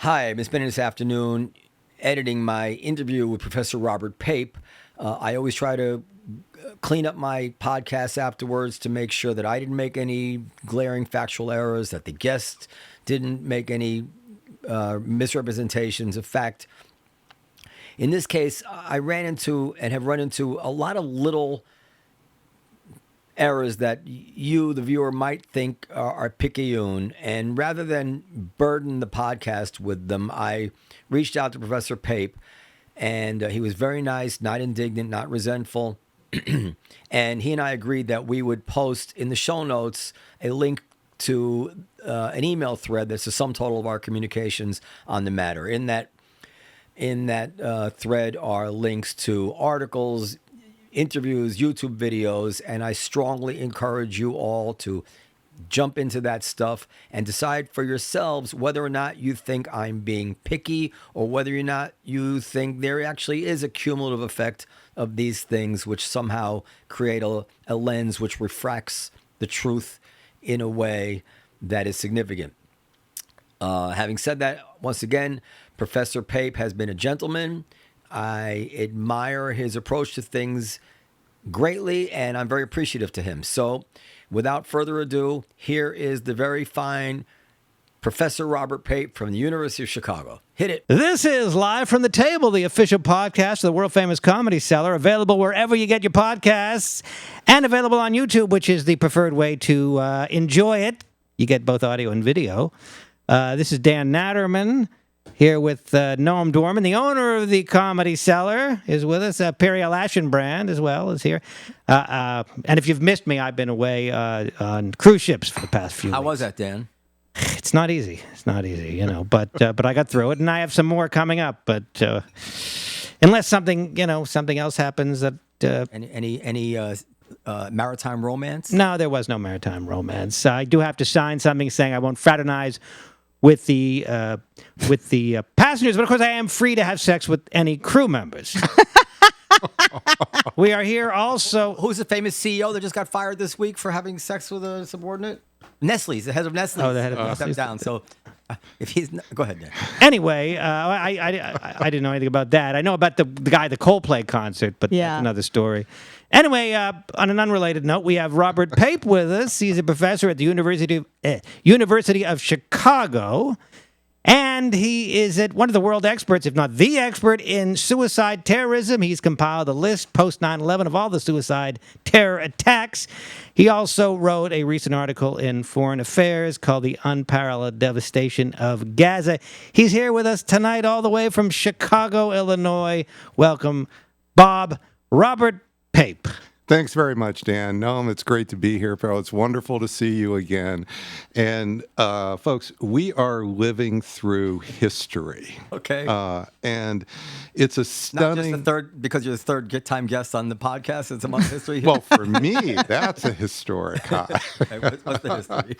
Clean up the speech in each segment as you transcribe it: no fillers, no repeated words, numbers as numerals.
Hi, I've been spending this afternoon editing my interview with Professor Robert Pape. I always try to clean up my podcast afterwards to make sure that I didn't make any glaring factual errors, that the guest didn't make any misrepresentations of fact. In this case, I ran into and have run into a lot of little errors that you, the viewer, might think are picayune. And rather than burden the podcast with them, I reached out to Professor Pape, and he was very nice, not indignant, not resentful. And he and I agreed that we would post in the show notes a link to an email thread that's the sum total of our communications on the matter. In that thread are links to articles, interviews, YouTube videos, and I strongly encourage you all to jump into that stuff and decide for yourselves whether or not you think I'm being picky or whether or not you think there actually is a cumulative effect of these things which somehow create a lens which refracts the truth in a way that is significant. Having said that, once again, Professor Pape has been a gentleman. I admire his approach to things greatly, and I'm very appreciative to him. So, without further ado, here is the very fine Professor Robert Pape from the University of Chicago. Hit it. This is Live from the Table, the official podcast of the world-famous Comedy Cellar, available wherever you get your podcasts, and available on YouTube, which is the preferred way to enjoy it. You get both audio and video. This is Dan Natterman, here with Noam Dworman, the owner of the Comedy Cellar, is with us. Perry L. Ashenbrand as well is here. And if you've missed me, I've been away on cruise ships for the past few weeks. How was that, Dan? It's not easy. It's not easy, but I got through it, and I have some more coming up. But unless something else happens that Any maritime romance? No, there was no maritime romance. I do have to sign something saying I won't fraternize with the passengers, but of course I am free to have sex with any crew members. We are here also. Who's the famous CEO that just got fired this week for having sex with a subordinate? Nestle's, the head of Nestle's. Oh, the head of Nestle's. Stepped down. So, if he's go ahead, Dan. Anyway, I didn't know anything about that. I know about the guy at the Coldplay concert, but that's another story. Anyway, on an unrelated note, we have Robert Pape with us. He's a professor at the University of Chicago, and he is one of the world experts, if not the expert, in suicide terrorism. He's compiled a list post 9/11 of all the suicide terror attacks. He also wrote a recent article in Foreign Affairs called The Unparalleled Devastation of Gaza. He's here with us tonight all the way from Chicago, Illinois. Welcome, Robert Pape. Thanks very much, Dan. Noam, it's great to be here, pal. It's wonderful to see you again. And folks, we are living through history. Okay. And it's a stunning... Not just the third, because you're the third-time guest on the podcast. It's a month history. Well, for me, that's a historic high. Okay, what's the history?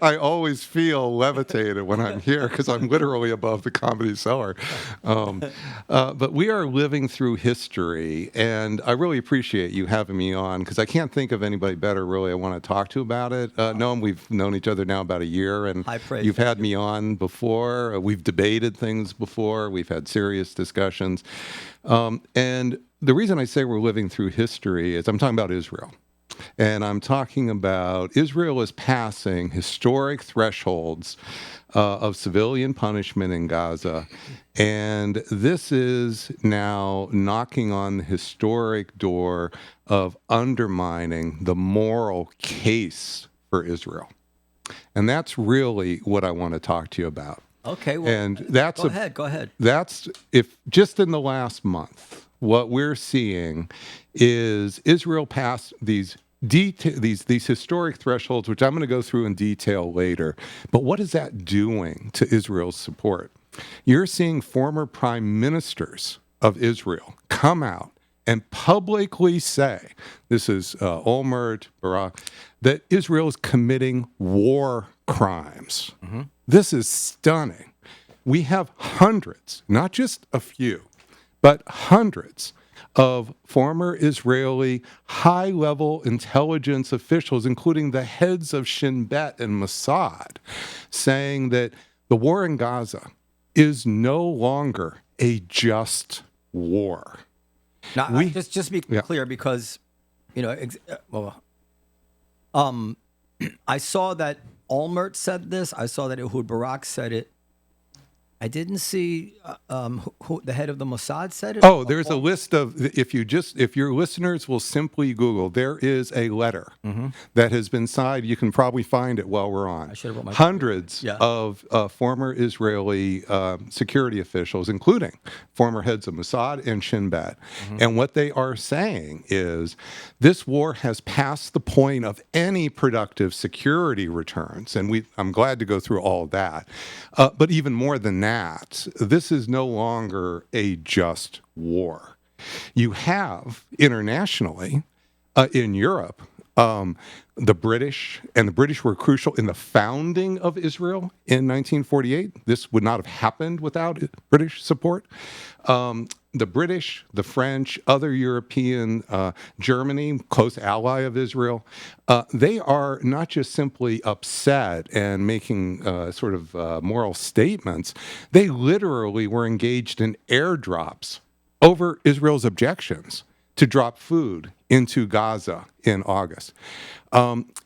I always feel levitated when I'm here because I'm literally above the Comedy Cellar. But we are living through history, and I really appreciate you having me on because I can't think of anybody better, really, I want to talk to about it. Noam, we've known each other now about a year, and you've had me on before. We've debated things before. We've had serious discussions. And the reason I say we're living through history is I'm talking about Israel. And I'm talking about Israel is passing historic thresholds of civilian punishment in Gaza. And this is now knocking on the historic door of undermining the moral case for Israel. And that's really what I want to talk to you about. Okay, well, and that's go ahead. That's if just in the last month, what we're seeing is Israel passed these historic thresholds, which I'm going to go through in detail later. But what is that doing to Israel's support? You're seeing former prime ministers of Israel come out and publicly say, this is Olmert, Barak, that Israel is committing war crimes. Mm-hmm. This is stunning. We have hundreds, not just a few, but hundreds of former Israeli high-level intelligence officials, including the heads of Shin Bet and Mossad, saying that the war in Gaza is no longer a just war. Now, just be clear, because I saw that Olmert said this. I saw that Ehud Barak said it. I didn't see who the head of the Mossad said it. Oh, there's a list of, if your listeners will simply Google, there is a letter that has been signed. You can probably find it while we're on. I should have brought my Hundreds of former Israeli security officials, including former heads of Mossad and Shin Bet. And what they are saying is this war has passed the point of any productive security returns. And I'm glad to go through all of that. But even more than that, this is no longer a just war. You have internationally, in Europe, the British, and the British were crucial in the founding of Israel in 1948. This would not have happened without British support. The British, the French, other European, Germany, close ally of Israel, they are not just simply upset and making sort of moral statements. They literally were engaged in airdrops over Israel's objections to drop food into Gaza in August.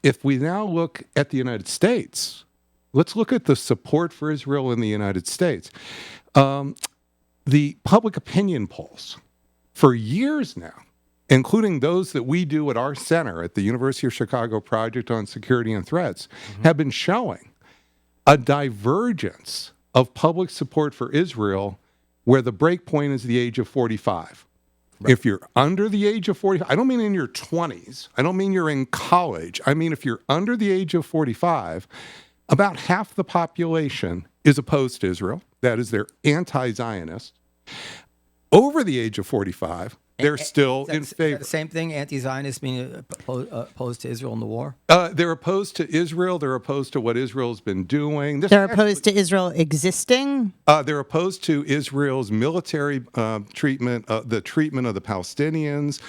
If we now look at the United States, let's look at the support for Israel in the United States. The public opinion polls for years now, including those that we do at our center at the University of Chicago Project on Security and Threats, have been showing a divergence of public support for Israel where the break point is the age of 45. Right. If you're under the age of 40, I don't mean in your 20s. I don't mean you're in college. I mean if you're under the age of 45, about half the population is opposed to Israel. That is, they're anti-Zionist. Over the age of 45, they're still in favor. Is that the same thing, anti-Zionists being opposed to Israel in the war? They're opposed to Israel. They're opposed to what Israel's been doing. They're opposed to Israel existing? They're opposed to Israel's military treatment, the treatment of the Palestinians,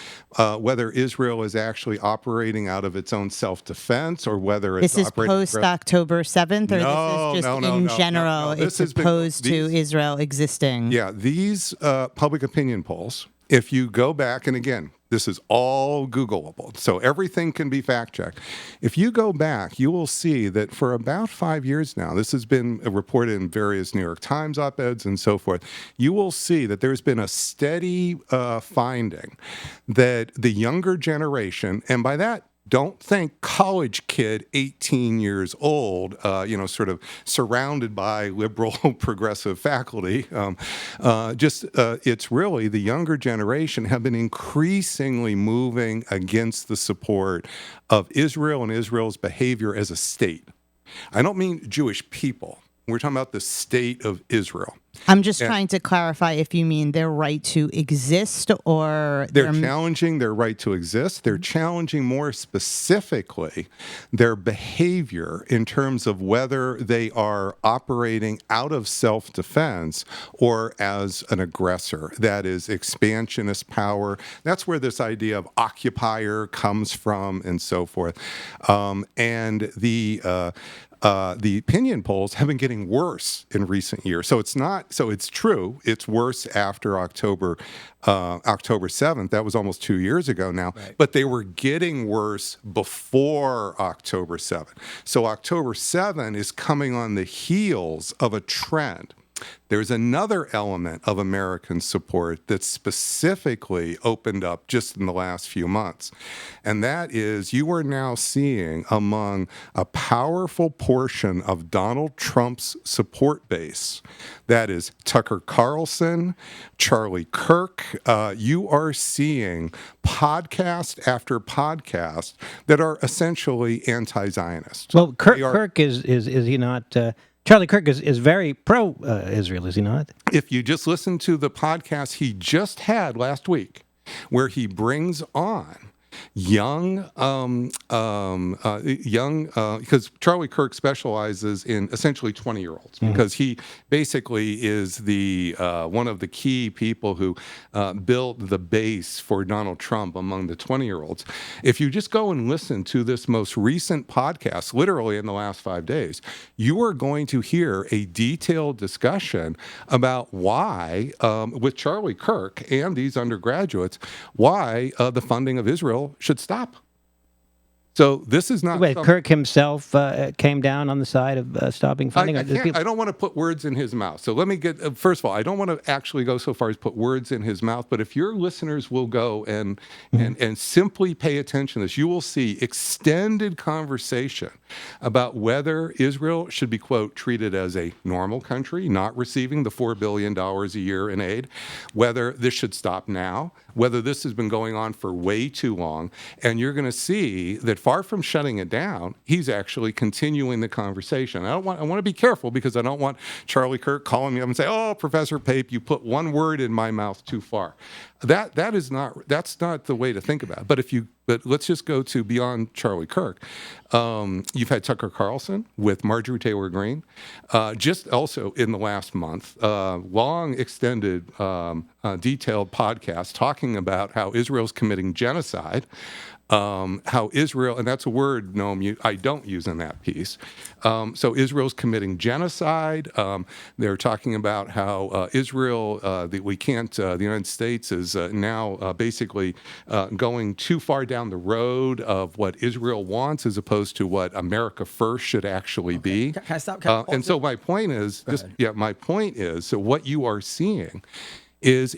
whether Israel is actually operating out of its own self-defense or whether it's operating... This is post-October 7th, or this is just in general, it's opposed to Israel existing? Yeah, these public opinion polls... If you go back, and again, this is all Googleable, so everything can be fact-checked. If you go back, you will see that for about 5 years now, this has been reported in various New York Times op-eds and so forth, you will see that there's been a steady finding that the younger generation, and by that, don't think college kid, 18 years old, sort of surrounded by liberal progressive faculty. It's really the younger generation have been increasingly moving against the support of Israel and Israel's behavior as a state. I don't mean Jewish people. We're talking about the state of Israel. I'm just trying to clarify if you mean their right to exist or... They're challenging their right to exist. They're challenging more specifically their behavior in terms of whether they are operating out of self-defense or as an aggressor. That is expansionist power. That's where this idea of occupier comes from and so forth. And the opinion polls have been getting worse in recent years. So it's true. It's worse after October 7th. That was almost 2 years ago now. Right. But they were getting worse before October 7th. So October 7th is coming on the heels of a trend. There's another element of American support that specifically opened up just in the last few months. And that is you are now seeing among a powerful portion of Donald Trump's support base, that is Tucker Carlson, Charlie Kirk, you are seeing podcast after podcast that are essentially anti-Zionist. Well, Kirk is he not... Charlie Kirk is very pro-Israel, is he not? If you just listen to the podcast he just had last week, where he brings on because Charlie Kirk specializes in essentially 20-year-olds, because he basically is the one of the key people who built the base for Donald Trump among the 20-year-olds. If you just go and listen to this most recent podcast, literally in the last 5 days, you are going to hear a detailed discussion about why, with Charlie Kirk and these undergraduates, why the funding of Israel should stop. So this is not. Wait, Kirk himself came down on the side of stopping funding. I don't want to put words in his mouth. So let me get. First of all, I don't want to actually go so far as put words in his mouth. But if your listeners will go and simply pay attention to this, you will see extended conversation about whether Israel should be, quote, treated as a normal country, not receiving the $4 billion a year in aid, whether this should stop now, whether this has been going on for way too long. And you're going to see that far from shutting it down, he's actually continuing the conversation. I want to be careful, because I don't want Charlie Kirk calling me up and say, "Oh, Professor Pape, you put one word in my mouth too far." That's not the way to think about it. But let's just go to beyond Charlie Kirk. You've had Tucker Carlson with Marjorie Taylor Greene, just also in the last month, long, extended, detailed podcast talking about how Israel's committing genocide. How Israel, and that's a word, Noam, I don't use in that piece. So Israel's committing genocide. They're talking about how Israel, the United States is now basically going too far down the road of what Israel wants, as opposed to what America first should actually be. Can I stop? And so my point is, so what you are seeing is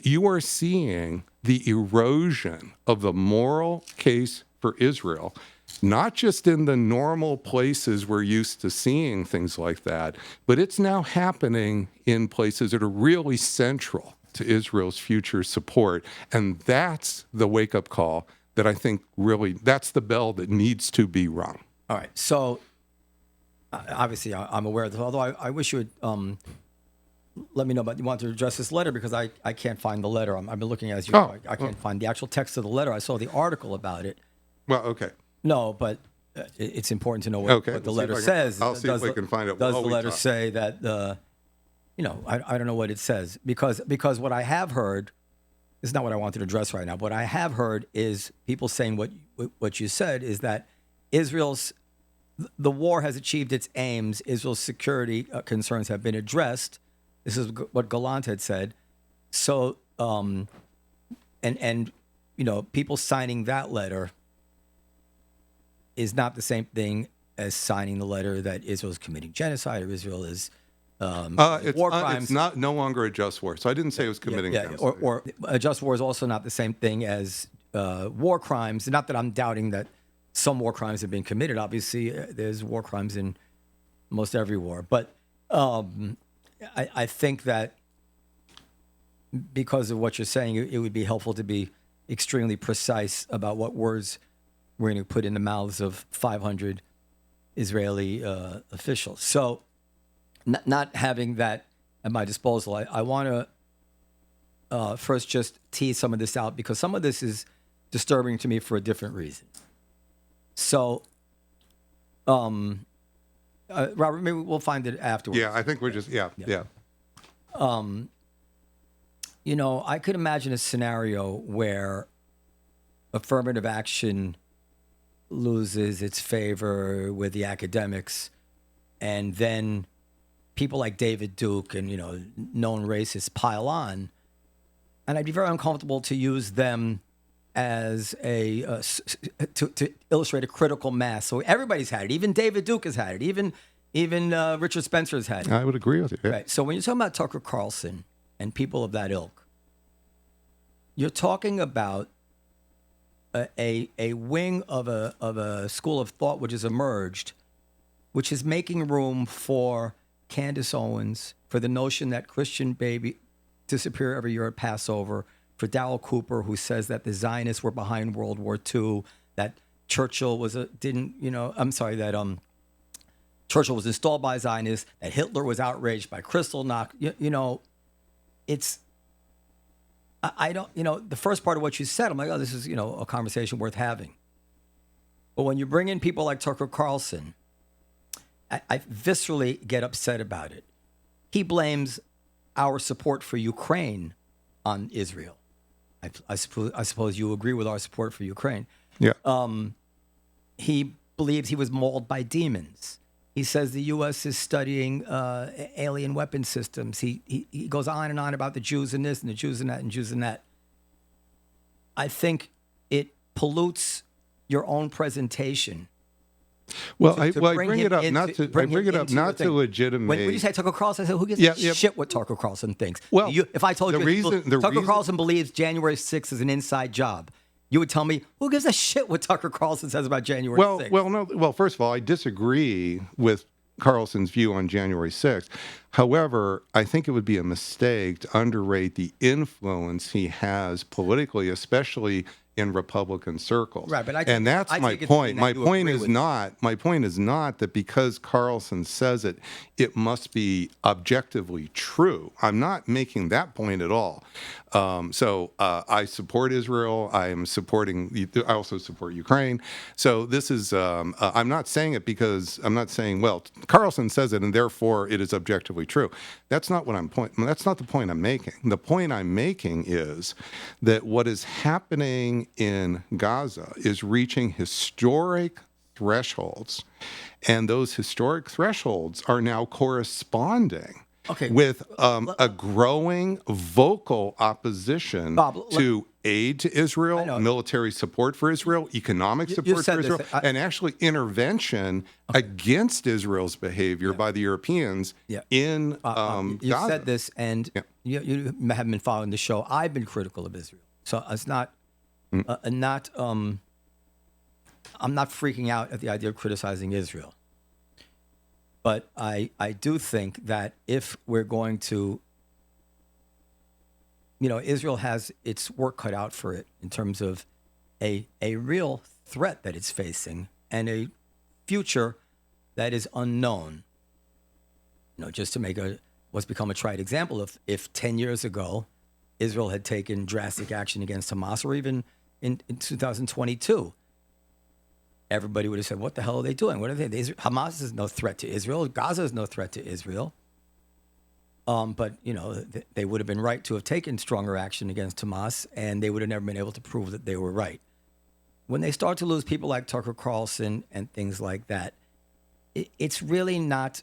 the erosion of the moral case for Israel, not just in the normal places we're used to seeing things like that, but it's now happening in places that are really central to Israel's future support. And that's the wake-up call that I think really, that's the bell that needs to be rung. All right. So obviously I'm aware of this, although I wish you would let me know about you want to address this letter, because I can't find the letter. I've been looking as you. I can't find the actual text of the letter. I saw the article about it. Well, okay. No, but it's important to know what the letter says. I'll see if we can find it. Does the letter say that? I don't know what it says, because what I have heard is not what I wanted to address right now. What I have heard is people saying what you said is that the war has achieved its aims. Israel's security concerns have been addressed. This is what Gallant had said. So, people signing that letter is not the same thing as signing the letter that Israel is committing genocide, or Israel is war crimes. It's not no longer a just war. So I didn't say it was committing genocide. Or a just war is also not the same thing as war crimes. Not that I'm doubting that some war crimes have been committed. Obviously, there's war crimes in most every war, but. I think that because of what you're saying, it would be helpful to be extremely precise about what words we're going to put in the mouths of 500 Israeli officials. So not having that at my disposal, I want to first just tease some of this out, because some of this is disturbing to me for a different reason. So, Robert, maybe we'll find it afterwards. Yeah, I think we're just, yeah. I could imagine a scenario where affirmative action loses its favor with the academics, and then people like David Duke and, known racists pile on, and I'd be very uncomfortable to use them as to illustrate a critical mass. So everybody's had it. Even David Duke has had it. Even Richard Spencer has had it. I would agree with you. Yeah. Right. So when you're talking about Tucker Carlson and people of that ilk, you're talking about a wing of a school of thought which has emerged, which is making room for Candace Owens, for the notion that Christian baby disappear every year at Passover, for Darryl Cooper, who says that the Zionists were behind World War II, that Churchill Churchill was installed by Zionists, that Hitler was outraged by Kristallnacht. I don't, the first part of what you said, I'm like, oh, this is, a conversation worth having. But when you bring in people like Tucker Carlson, I viscerally get upset about it. He blames our support for Ukraine on Israel. I suppose you agree with our support for Ukraine. Yeah. He believes he was mauled by demons. He says the U.S. is studying alien weapon systems. He goes on and on about the Jews and this and the Jews and that and Jews and that. I think it pollutes your own presentation. Well, I bring it up not to legitimate. When you say Tucker Carlson, I say, who gives a shit what Tucker Carlson thinks? Well, if I told Tucker Carlson believes January 6th is an inside job, you would tell me, who gives a shit what Tucker Carlson says about January 6th? Well, first of all, I disagree with Carlson's view on January 6th. However, I think it would be a mistake to underrate the influence he has politically, especially in Republican circles. Right, but that's my point. My point is not that because Carlson says it, it must be objectively true. I'm not making that point at all. So I support Israel. I also support Ukraine. So this is, I'm not saying it because I'm not saying, well, Carlson says it and therefore it is objectively true. That's not that's not the point I'm making. The point I'm making is that what is happening in Gaza is reaching historic thresholds, and those historic thresholds are now corresponding with a growing vocal opposition to aid to Israel, military support for Israel, economic support for Israel, and actually intervention against Israel's behavior by the Europeans in Gaza. You said this, and you haven't been following the show. I've been critical of Israel, so it's not. I'm not freaking out at the idea of criticizing Israel. But I do think that if we're going to, Israel has its work cut out for it in terms of a real threat that it's facing and a future that is unknown. Just to make what's become a trite example, if 10 years ago Israel had taken drastic action against Hamas, or even in 2022, everybody would have said, what the hell are they doing? What are they? Hamas is no threat to Israel. Gaza is no threat to Israel. But, they would have been right to have taken stronger action against Hamas, and they would have never been able to prove that they were right. When they start to lose people like Tucker Carlson and things like that, it's really not,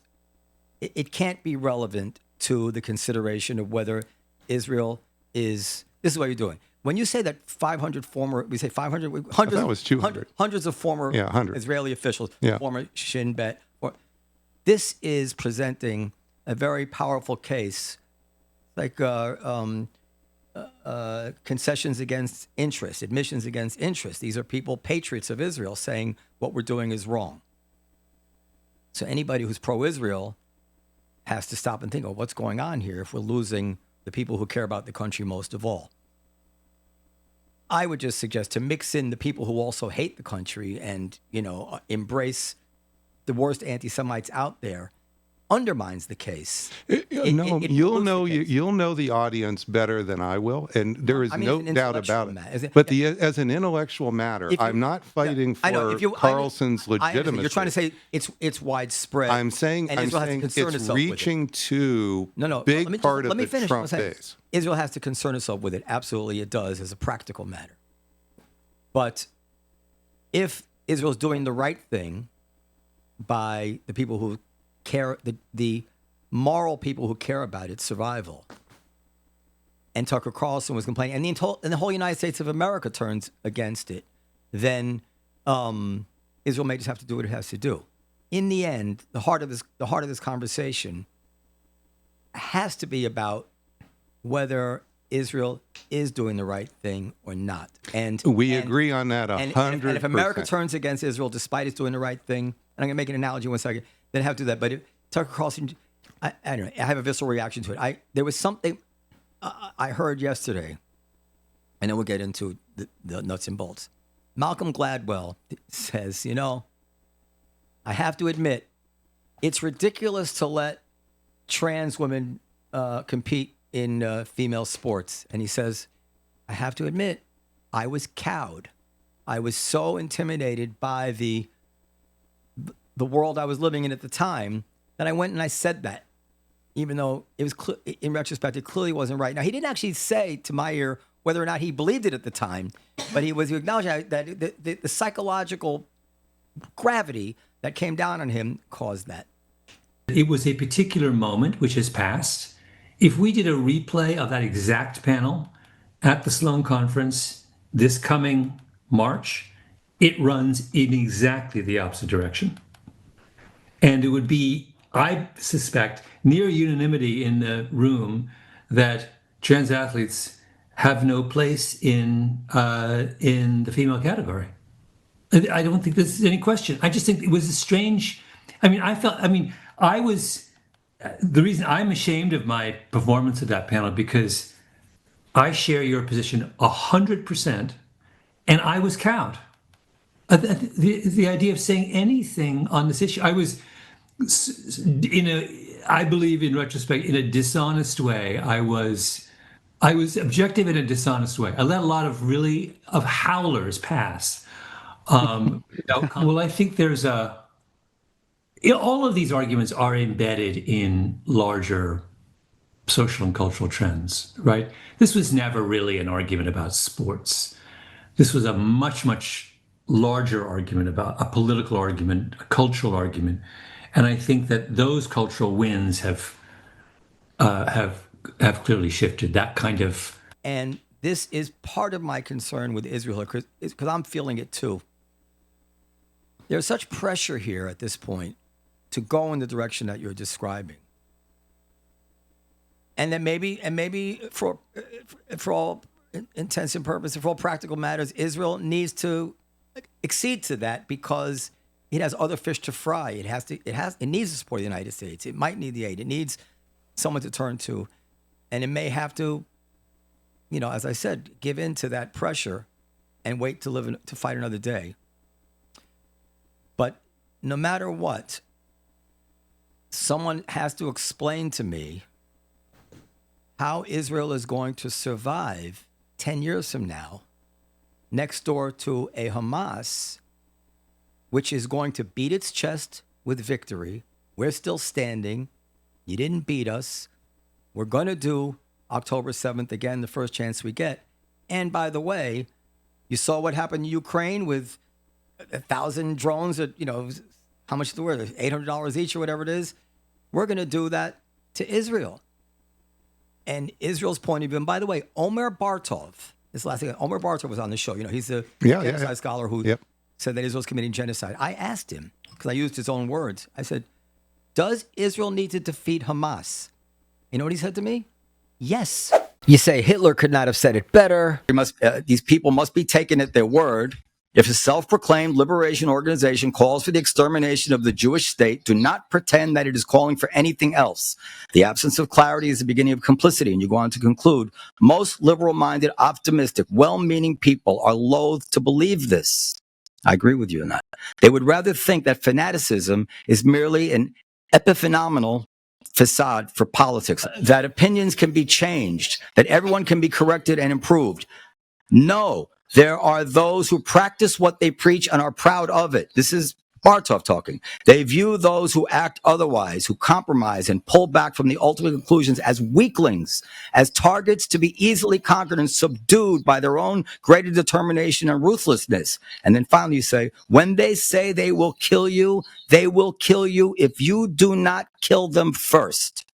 it can't be relevant to the consideration of whether Israel is, this is what you're doing. When you say that 500 former, we say 500, hundreds of former Israeli officials, former Shin Bet, this is presenting a very powerful case, like concessions against interest, admissions against interest. These are people, patriots of Israel, saying what we're doing is wrong. So anybody who's pro-Israel has to stop and think, oh, what's going on here if we're losing the people who care about the country most of all? I would just suggest to mix in the people who also hate the country and, embrace the worst anti-Semites out there undermines the case. You'll know the audience better than I will, and there is no doubt about it. But as an intellectual matter, I'm not fighting for Carlson's legitimacy. You're trying to say it's widespread. I'm saying it's reaching to big part of the Trump base. Israel has to concern itself with it. Absolutely, it does as a practical matter. But if Israel's doing the right thing by the people who care, the moral people who care about its survival, and Tucker Carlson was complaining, and the whole United States of America turns against it, then Israel may just have to do what it has to do. In the end, the heart of this conversation has to be about whether Israel is doing the right thing or not. And we agree on that 100%. And if America turns against Israel despite it's doing the right thing, and I'm going to make an analogy in 1 second, then have to do that. But Tucker Carlson, I don't know, I have a visceral reaction to it. There was something I heard yesterday, and then we'll get into the nuts and bolts. Malcolm Gladwell says, I have to admit, it's ridiculous to let trans women compete in female sports. And he says, I have to admit, I was cowed. I was so intimidated by the world I was living in at the time that I went and I said that, even though it was in retrospect, it clearly wasn't right. Now, he didn't actually say to my ear whether or not he believed it at the time, but he was acknowledging that the psychological gravity that came down on him caused that. It was a particular moment which has passed. If we did a replay of that exact panel at the Sloan Conference this coming March, it runs in exactly the opposite direction. And it would be, I suspect, near unanimity in the room that trans athletes have no place in the female category. I don't think there's any question. I just think it was a strange. The reason I'm ashamed of my performance at that panel because I share your position 100%, and I was cowed. The idea of saying anything on this issue, I was I believe in retrospect, in a dishonest way. I was objective in a dishonest way. I let a lot of howlers pass. Well, I think there's all of these arguments are embedded in larger social and cultural trends, right? This was never really an argument about sports. This was a much, much larger argument about a political argument, a cultural argument. And I think that those cultural winds have clearly shifted that kind of. And this is part of my concern with Israel, because I'm feeling it too. There's such pressure here at this point to go in the direction that you're describing. And then maybe for all intents and purposes, for all practical matters, Israel needs to accede to that because it has other fish to fry. It needs to support the United States. It might need the aid. It needs someone to turn to. And it may have to, as I said, give in to that pressure and wait to fight another day. But no matter what, someone has to explain to me how Israel is going to survive 10 years from now next door to a Hamas, which is going to beat its chest with victory. We're still standing. You didn't beat us. We're going to do October 7th again, the first chance we get. And by the way, you saw what happened in Ukraine with 1,000 drones that, how much they were, $800 each or whatever it is. We're going to do that to Israel. And Israel's point of view, and by the way, Omer Bartov, this last thing, Omer Bartov was on the show. He's the genocide scholar who said that Israel's committing genocide. I asked him, because I used his own words. I said, does Israel need to defeat Hamas? You know what he said to me? Yes. You say Hitler could not have said it better. These people must be taken at their word. If a self-proclaimed liberation organization calls for the extermination of the Jewish state, do not pretend that it is calling for anything else. The absence of clarity is the beginning of complicity. And you go on to conclude, most liberal-minded, optimistic, well-meaning people are loath to believe this. I agree with you on that. They would rather think that fanaticism is merely an epiphenomenal facade for politics, that opinions can be changed, that everyone can be corrected and improved. No. There are those who practice what they preach and are proud of it. This is Bartov talking. They view those who act otherwise, who compromise and pull back from the ultimate conclusions as weaklings, as targets to be easily conquered and subdued by their own greater determination and ruthlessness. And then finally you say, when they say they will kill you if you do not kill them first.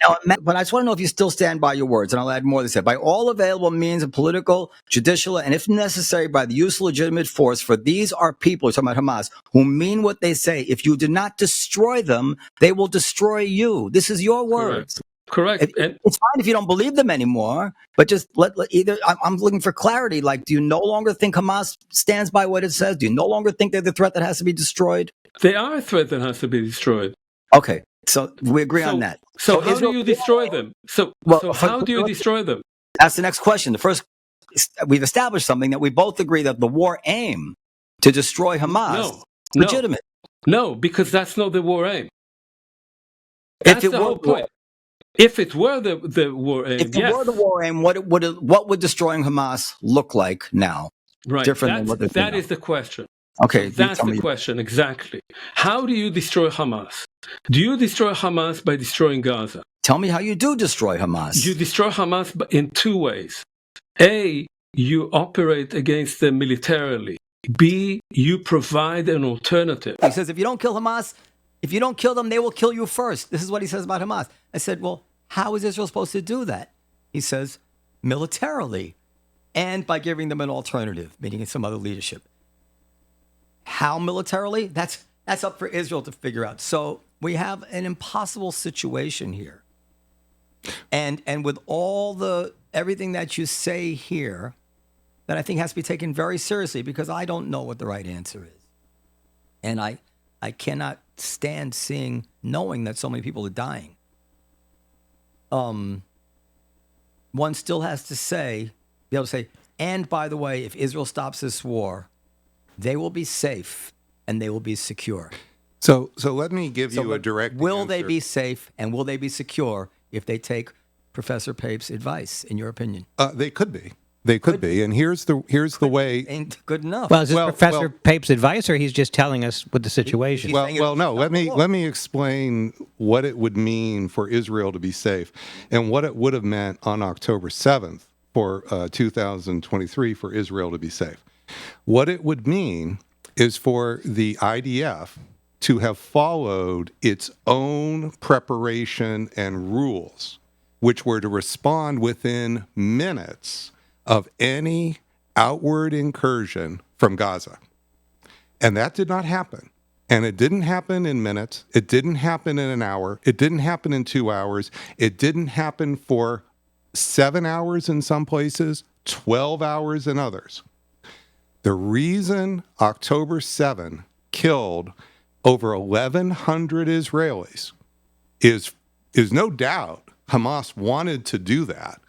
Now, but I just want to know if you still stand by your words, and I'll add more to this. By all available means of political, judicial, and if necessary, by the use of legitimate force, for these are people, we're talking about Hamas, who mean what they say. If you do not destroy them, they will destroy you. This is your words. Correct. It's fine if you don't believe them anymore, but just either. I'm looking for clarity. Like, do you no longer think Hamas stands by what it says? Do you no longer think they're the threat that has to be destroyed? They are a threat that has to be destroyed. Okay. So we agree on that. So how do you destroy them? So how do you destroy them? That's the next question. The first, we've established something that we both agree that the war aim to destroy Hamas is legitimate. No, because that's not the war aim. That's the whole point. If it were the war aim, If it were the war aim, what would destroying Hamas look like now? right. Different than what That is the question. Okay, so that's the question exactly. How do you destroy Hamas? Do you destroy Hamas by destroying Gaza? Tell me how you do destroy Hamas. You destroy Hamas in two ways. A, you operate against them militarily. B, you provide an alternative. He says, if you don't kill Hamas, if you don't kill them, they will kill you first. This is what he says about Hamas. I said, well, how is Israel supposed to do that? He says, militarily, and by giving them an alternative, meaning some other leadership. How militarily? That's up for Israel to figure out. So we have an impossible situation here. And with everything that you say here, that I think has to be taken very seriously, because I don't know what the right answer is. And I cannot stand knowing that so many people are dying. One still has to be able to say, and by the way, if Israel stops this war, they will be safe and they will be secure. So let me give you a direct Will answer. they be safe and will they be secure if they take Professor Pape's advice, in your opinion? They could be. They could be. And here's the way. Ain't good enough. Well, is this Professor Pape's advice, or he's just telling us what the situation? No. Let me explain what it would mean for Israel to be safe, and what it would have meant on October 7th for 2023 for Israel to be safe. What it would mean is for the IDF to have followed its own preparation and rules, which were to respond within minutes of any outward incursion from Gaza. And that did not happen. And it didn't happen in minutes. It didn't happen in an hour. It didn't happen in 2 hours. It didn't happen for 7 hours in some places, 12 hours in others. The reason October 7 killed over 1,100 Israelis is no doubt Hamas wanted to do that.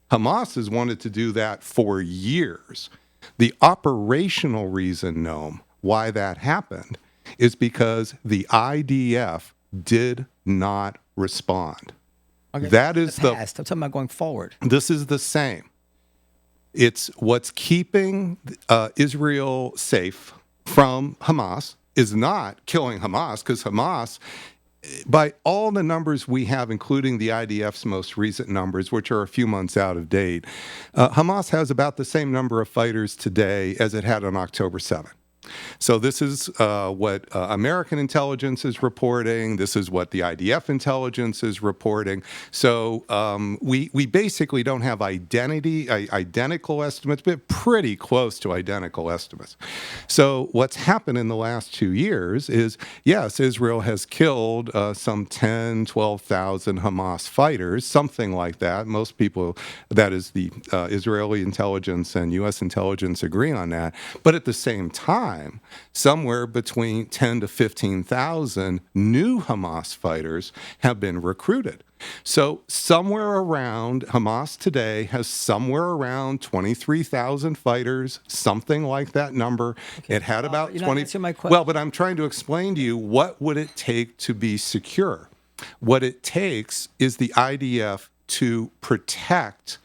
Hamas has wanted to do that for years. The operational reason, Noam, why that happened is because the IDF did not respond. Okay, that is the past. I'm talking about going forward. This is the same. It's what's keeping Israel safe from Hamas is not killing Hamas, because Hamas, by all the numbers we have, including the IDF's most recent numbers, which are a few months out of date, Hamas has about the same number of fighters today as it had on October 7th. So this is what American intelligence is reporting. This is what the IDF intelligence is reporting. So we basically don't have identical estimates, but pretty close to identical estimates. So what's happened in the last 2 years is, yes, Israel has killed some 10, 12,000 Hamas fighters, something like that. Most people, that is the Israeli intelligence and U.S. intelligence, agree on that. But at the same time, somewhere between 10 to 15,000 new Hamas fighters have been recruited. So somewhere around, Hamas today has somewhere around 23,000 fighters, something like that number. Okay. It had about 20. Well, but I'm trying to explain to you, what would it take to be secure? What it takes is the IDF to protect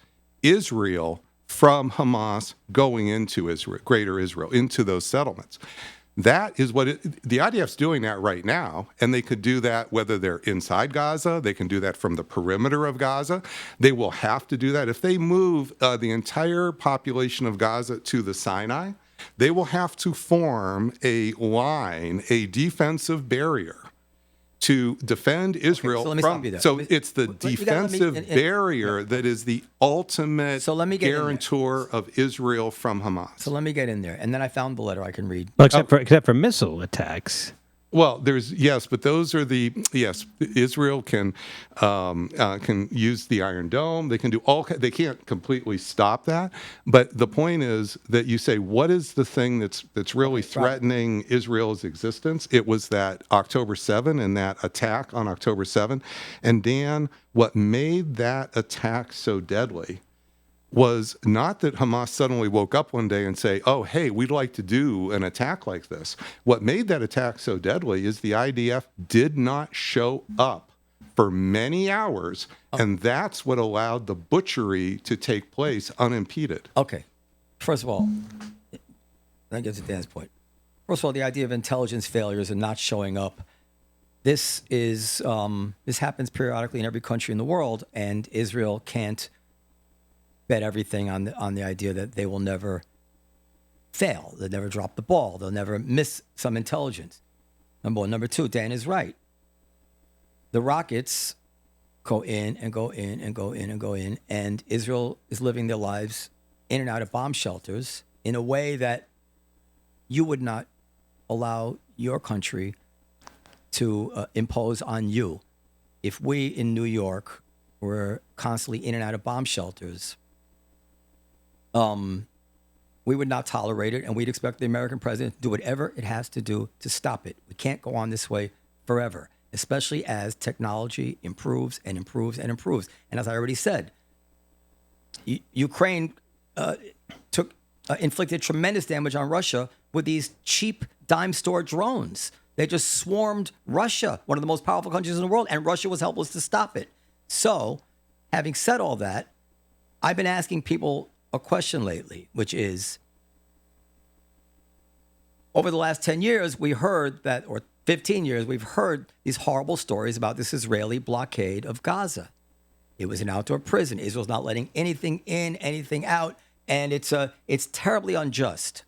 Israel from Hamas going into Israel, greater Israel, into those settlements. That is what the IDF's doing that right now, and they could do that whether they're inside Gaza, they can do that from the perimeter of Gaza. They will have to do that. If they move the entire population of Gaza to the Sinai, they will have to form a line, a defensive barrier, to defend Israel from. So it's the defensive barrier that is the ultimate guarantor of Israel from Hamas. So let me get in there. And then I found the letter I can read. Well, except for missile attacks. Well, but those are Israel can use the Iron Dome. They can do they can't completely stop that. But the point is that you say, what is the thing that's really threatening Israel's existence? It was that October 7 and that attack on October 7. And Dan, what made that attack so deadly was not that Hamas suddenly woke up one day and say, oh, hey, we'd like to do an attack like this. What made that attack so deadly is the IDF did not show up for many hours, and that's what allowed the butchery to take place unimpeded. Okay. First of all, that gets to Dan's point. First of all, the idea of intelligence failures and not showing up. This happens periodically in every country in the world, and Israel can't bet everything on the idea that they will never fail. They'll never drop the ball. They'll never miss some intelligence. Number one. Number two, Dan is right. The rockets go in and go in and go in and go in, and Israel is living their lives in and out of bomb shelters in a way that you would not allow your country to impose on you. If we in New York were constantly in and out of bomb shelters, we would not tolerate it, and we'd expect the American president to do whatever it has to do to stop it. We can't go on this way forever, especially as technology improves and improves and improves. And as I already said, Ukraine inflicted tremendous damage on Russia with these cheap dime store drones. They just swarmed Russia, one of the most powerful countries in the world, and Russia was helpless to stop it. So, having said all that, I've been asking people a question lately, which is, over the last 10 years, we heard that, or 15 years, we've heard these horrible stories about this Israeli blockade of Gaza. It was an outdoor prison. Israel's not letting anything in, anything out, and it's terribly unjust.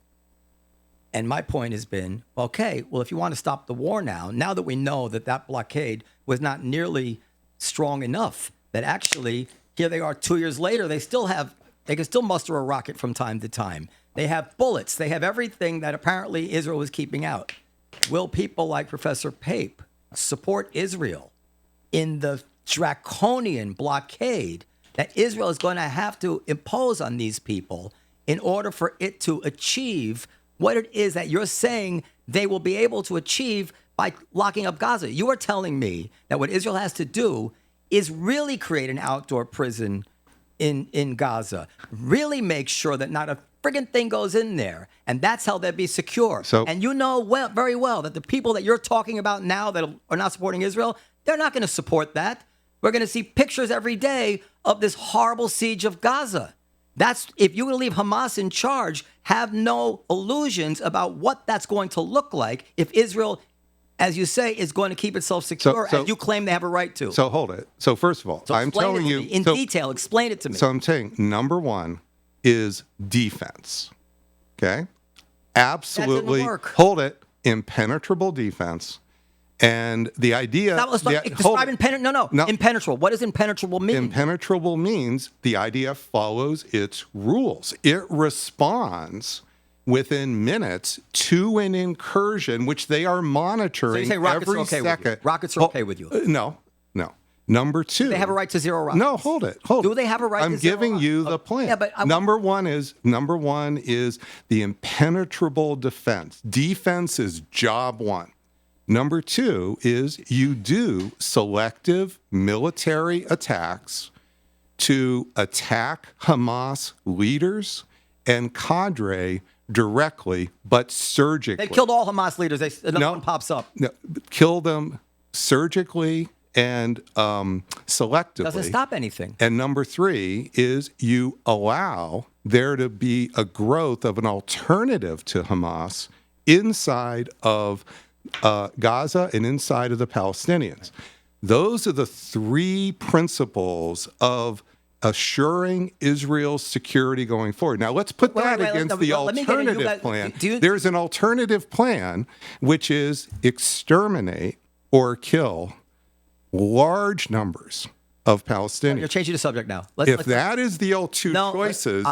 And my point has been, okay, well, if you want to stop the war now that we know that that blockade was not nearly strong enough, that actually, here they are 2 years later, they can still muster a rocket from time to time. They have bullets. They have everything that apparently Israel was keeping out. Will people like Professor Pape support Israel in the draconian blockade that Israel is going to have to impose on these people in order for it to achieve what it is that you're saying they will be able to achieve by locking up Gaza? You are telling me that what Israel has to do is really create an outdoor prison in Gaza, really make sure that not a friggin' thing goes in there, and that's how they'll be secure. And you know very well that the people that you're talking about now that are not supporting Israel, they're not going to support that. We're going to see pictures every day of this horrible siege of Gaza. That's, if you're going to leave Hamas in charge, have no illusions about what that's going to look like if Israel, as you say, is going to keep itself secure, as you claim they have a right to. So hold it. So first of all, I'm telling you in detail. Explain it to me. So I'm saying number one is defense. Okay, absolutely. That didn't work. Hold it. Impenetrable defense. And the idea... Describe impenetrable. No. Impenetrable. What does impenetrable mean? Impenetrable means the IDF follows its rules. It responds within minutes to an incursion, which they are monitoring so you say rockets every are okay second. With you. Rockets are okay with you. No. Number two. Do they have a right to zero rockets? No, hold it. Do they have a right to zero I'm giving you the plan. Yeah, but number one is the impenetrable defense. Defense is job one. Number two is you do selective military attacks to attack Hamas leaders and cadre directly, but surgically. They killed all Hamas leaders. Another one pops up. No, kill them surgically and selectively. Doesn't stop anything. And number three is you allow there to be a growth of an alternative to Hamas inside of Gaza and inside of the Palestinians. Those are the three principles of assuring Israel's security going forward. Now, let's put that against the alternative plan. There's an alternative plan, which is exterminate or kill large numbers of Palestinians. You're changing the subject now. If that is the two choices,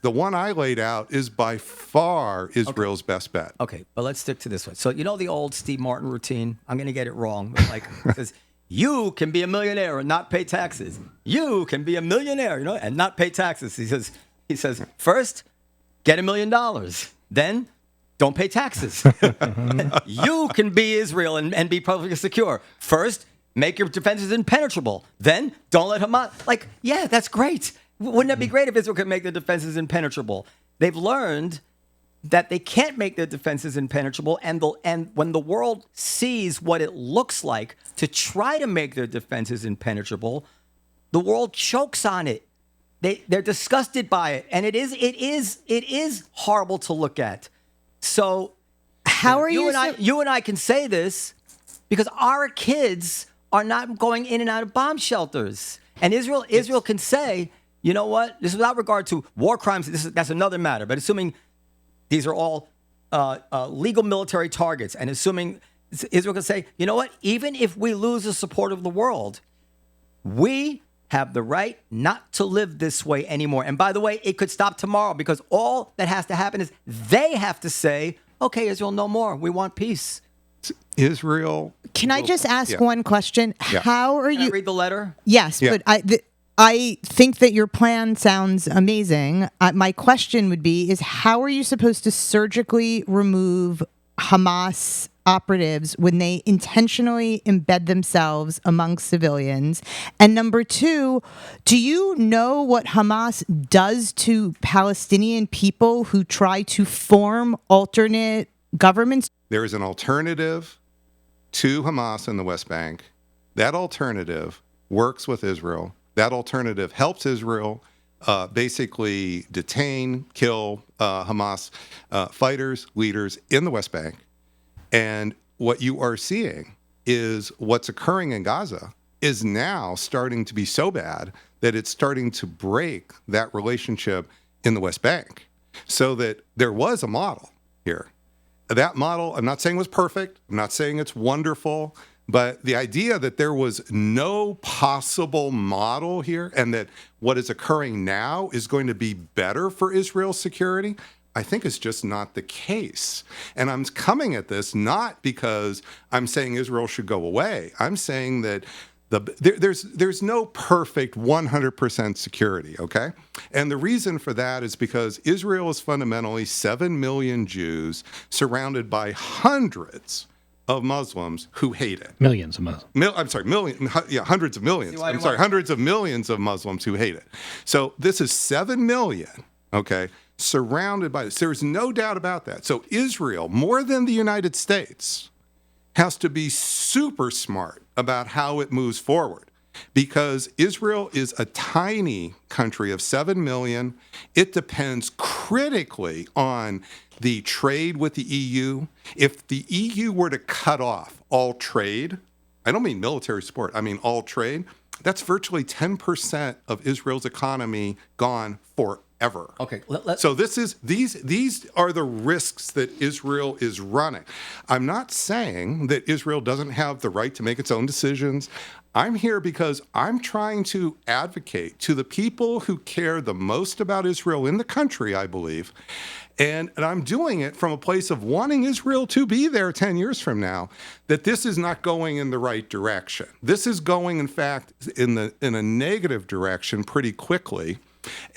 the one I laid out is by far Israel's best bet. Okay, but let's stick to this one. So you know the old Steve Martin routine? I'm going to get it wrong. But like, it says, you can be a millionaire and not pay taxes. You can be a millionaire, and not pay taxes. He says, first, get $1 million. Then, don't pay taxes. You can be Israel and be perfectly secure. First, make your defenses impenetrable. Then, don't let Hamas... Like, yeah, that's great. Wouldn't that be great if Israel could make the defenses impenetrable? They've learned that they can't make their defenses impenetrable, and when the world sees what it looks like to try to make their defenses impenetrable, the world chokes on it. They're disgusted by it, and it is horrible to look at. So, how are you and I can say this because our kids are not going in and out of bomb shelters, and Israel can say, you know what? This is without regard to war crimes. That's another matter. But assuming these are all legal military targets, and assuming Israel can say, you know what? Even if we lose the support of the world, we have the right not to live this way anymore. And by the way, it could stop tomorrow because all that has to happen is they have to say, okay, Israel, no more. We want peace. Israel. Can I just ask one question? Yeah. How are Can you? I read the letter? Yes, Yeah. but I think that your plan sounds amazing. My question would be: is how are you supposed to surgically remove Hamas operatives when they intentionally embed themselves among civilians? And number two, do you know what Hamas does to Palestinian people who try to form alternate governments? There is an alternative to Hamas in the West Bank. That alternative works with Israel. That alternative helps Israel basically detain, kill Hamas fighters, leaders in the West Bank. And what you are seeing is what's occurring in Gaza is now starting to be so bad that it's starting to break that relationship in the West Bank. So that there was a model here. That model, I'm not saying was perfect. I'm not saying it's wonderful. But the idea that there was no possible model here and that what is occurring now is going to be better for Israel's security, I think is just not the case. And I'm coming at this not because I'm saying Israel should go away. I'm saying that there's no perfect 100% security, okay? And the reason for that is because Israel is fundamentally 7 million Jews surrounded by hundreds of Muslims who hate it. Millions of Muslims. Hundreds of millions. Hundreds of millions of Muslims who hate it. So this is 7 million, okay, surrounded by this. There's no doubt about that. So Israel, more than the United States, has to be super smart about how it moves forward because Israel is a tiny country of 7 million. It depends critically on the trade with the EU. If the EU were to cut off all trade, I don't mean military support, I mean all trade, that's virtually 10% of Israel's economy gone forever. Okay. So these are the risks that Israel is running. I'm not saying that Israel doesn't have the right to make its own decisions. I'm here because I'm trying to advocate to the people who care the most about Israel in the country, I believe. And I'm doing it from a place of wanting Israel to be there 10 years from now, that this is not going in the right direction. This is going, in fact, in a negative direction pretty quickly.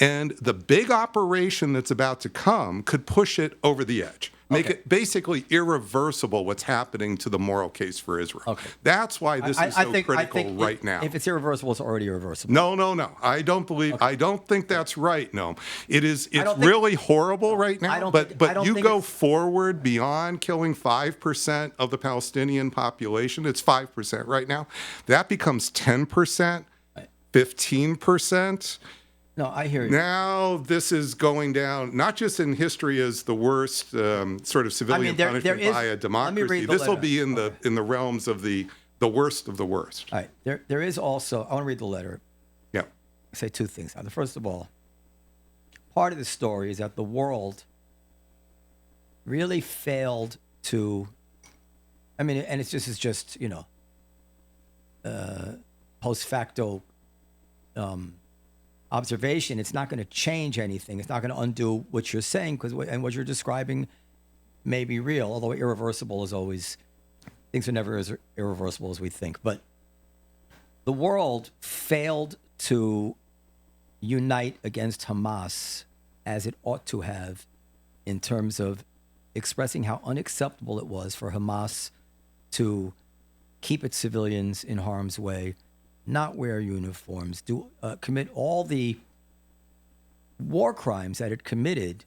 And the big operation that's about to come could push it over the edge. Make it basically irreversible what's happening to the moral case for Israel. Okay. That's why this is so critical right now. If it's irreversible, it's already irreversible. No. I don't believe. Okay. I don't think that's right. No, it's really horrible right now. But you go forward beyond killing 5% of the Palestinian population. It's 5% right now. That becomes 10%, 15%. No, I hear you. Now this is going down, not just in history as the worst sort of civilian punishment by a democracy. This will be in the realms of the worst of the worst. All right. There is also, I want to read the letter. Yeah. I'll say two things. Now, first of all, part of the story is that the world really failed to, and it's just post facto observation. It's not going to change anything. It's not going to undo what you're saying and what you're describing may be real, although irreversible is always, things are never as irreversible as we think. But the world failed to unite against Hamas as it ought to have in terms of expressing how unacceptable it was for Hamas to keep its civilians in harm's way, not wear uniforms, commit all the war crimes that it committed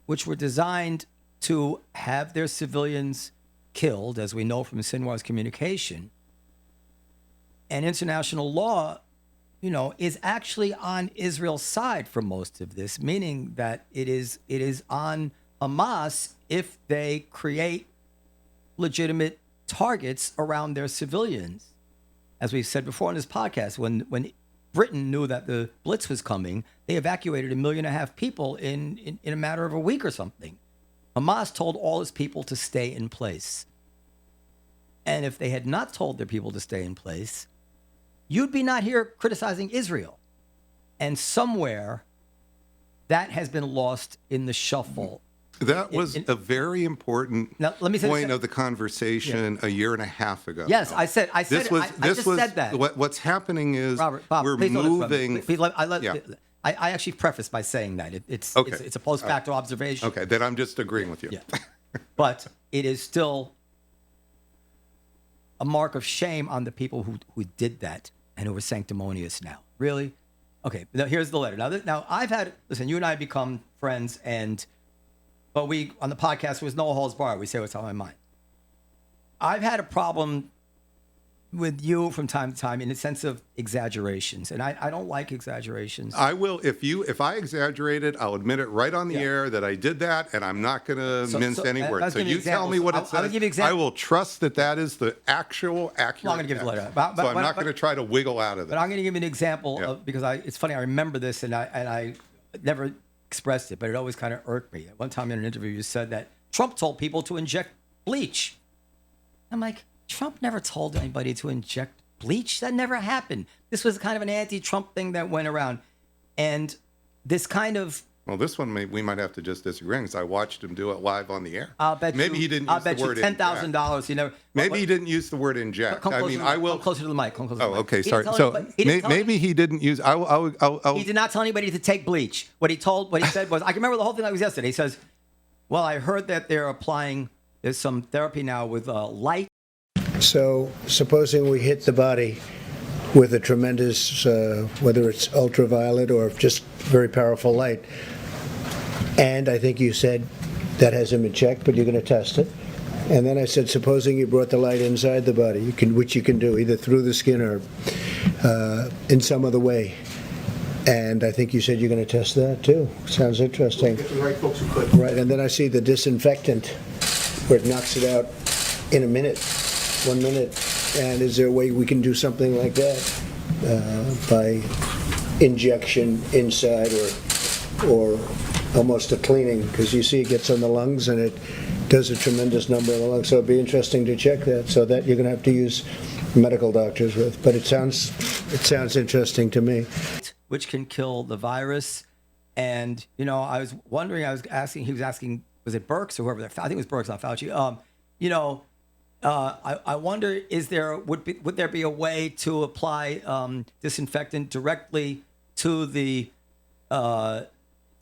which were designed to have their civilians killed, as we know from Sinwar's communication. And international law, is actually on Israel's side for most of this, meaning that it is on Hamas if they create legitimate targets around their civilians. As we've said before on this podcast, when Britain knew that the Blitz was coming, they evacuated 1.5 million people in a matter of a week or something. Hamas told all its people to stay in place. And if they had not told their people to stay in place, you'd be not here criticizing Israel. And somewhere that has been lost in the shuffle. That was a very important point of the conversation a year and a half ago. Yes, I just said that. What's happening is Bob, we're moving. I actually prefaced by saying that it's a post facto observation. Okay, then I'm just agreeing with you. Yeah. But it is still a mark of shame on the people who did that and who were sanctimonious now. Really? Okay, now here's the letter. Now listen, you and I have become friends, but we, on the podcast, there was no holds barred. We say what's on my mind. I've had a problem with you from time to time in the sense of exaggerations, and I don't like exaggerations. I will, if I exaggerated, I'll admit it right on the air that I did that, and I'm not going to mince any words. So you tell me what it says. I will trust that is the actual accurate. Well, I'm going to give it later. So I'm not going to try to wiggle out of it. But I'm going to give you an example because it's funny. I remember this, and I never expressed it, but it always kind of irked me. One time in an interview, you said that Trump told people to inject bleach. I'm like, Trump never told anybody to inject bleach. That never happened. This was kind of an anti-Trump thing that went around. And this kind of... Well, this one we might have to just disagree because I watched him do it live on the air. Maybe he didn't use the word inject. $10,000. You never. Maybe he didn't use the word inject. I will. Come closer to the mic. Okay, sorry. So maybe he didn't use. He did not tell anybody to take bleach. What he said was, I can remember the whole thing like it was yesterday. He says, "Well, I heard that there's some therapy now with light." So, supposing we hit the body with a tremendous, whether it's ultraviolet or just very powerful light, and I think you said that hasn't been checked, but you're going to test it. And then I said, supposing you brought the light inside the body, which you can do either through the skin or in some other way. And I think you said you're going to test that too. Sounds interesting. We'll get the right folks who could. Right, and then I see the disinfectant where it knocks it out in a minute. 1 minute. And is there a way we can do something like that by injection inside or almost a cleaning? Because you see it gets on the lungs and it does a tremendous number of the lungs. So it'd be interesting to check that. So that you're going to have to use medical doctors with. But it sounds interesting to me. Which can kill the virus. And, I was wondering, he was asking, was it Birx or whoever? I think it was Birx, not Fauci. I wonder, would there be a way to apply disinfectant directly to the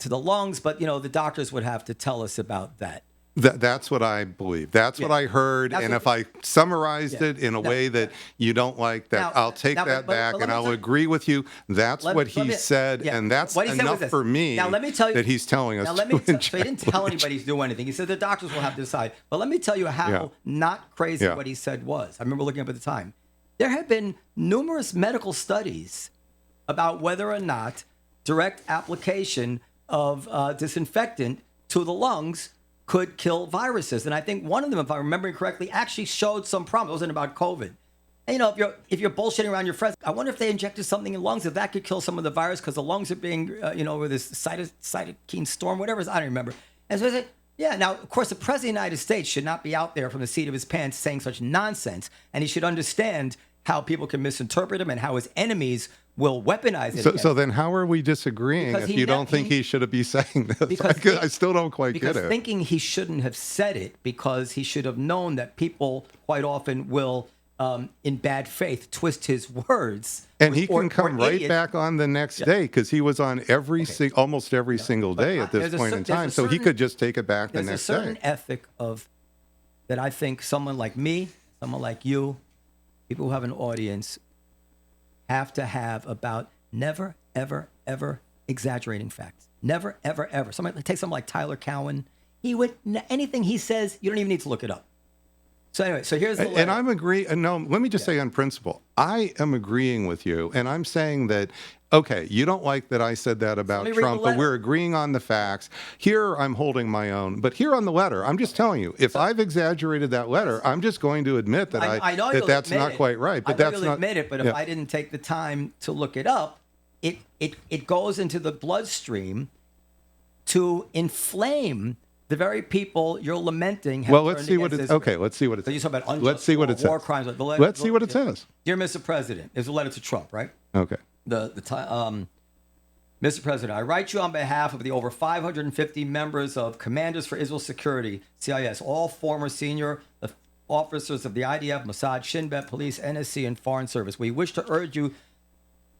lungs? But the doctors would have to tell us about that. That's what I believe. That's what I heard. And if I summarized it in a way that you don't like, I'll take that back and I'll agree with you. That's what he said, and that's enough for me. Now let me tell you that he's telling us. So he didn't tell anybody to do anything. He said the doctors will have to decide. But let me tell you how not crazy what he said was. I remember looking up at the time. There have been numerous medical studies about whether or not direct application of disinfectant to the lungs could kill viruses. And I think one of them, if I'm remembering correctly, actually showed some promise. It wasn't about COVID. And, if you're bullshitting around your friends, I wonder if they injected something in lungs, if that could kill some of the virus, because the lungs are being, with this cytokine storm, whatever it is, I don't remember. And so I said, now, of course, the President of the United States should not be out there from the seat of his pants saying such nonsense. And he should understand how people can misinterpret him and how his enemies will weaponize it. So then how are we disagreeing if you don't think he should be saying this? I still don't quite get it. Because thinking he shouldn't have said it, because he should have known that people quite often will, in bad faith, twist his words. And he can come right back on the next day, because he was on almost every single day at this point in time. So he could just take it back the next day. There's a certain ethic that I think someone like me, someone like you, people who have an audience have to have about never, ever, ever exaggerating facts. Never, ever, ever. Take someone like Tyler Cowen. Anything he says, you don't even need to look it up. So anyway, so here's the letter. And I'm agreeing. No, let me just say on principle, I am agreeing with you, and I'm saying that, okay, you don't like that I said that about Trump, but we're agreeing on the facts. Here, I'm holding my own. But here on the letter, I'm just telling you, if I've exaggerated that letter, I'm just going to admit that that's not quite right. But that's not. Admit it. But if I didn't take the time to look it up, it goes into the bloodstream to inflame the very people you're lamenting. Well, let's see what it. Okay, let's see what it. So you talk about unjust let's see what it says. War crimes. Let's see what it says. Dear Mr. President, it's a letter to Trump, right? Okay. Mr. President, I write you on behalf of the over 550 members of Commanders for Israel Security, CIS, all former senior officers of the IDF, Mossad, Shin Bet, Police, NSC, and Foreign Service. We wish to urge you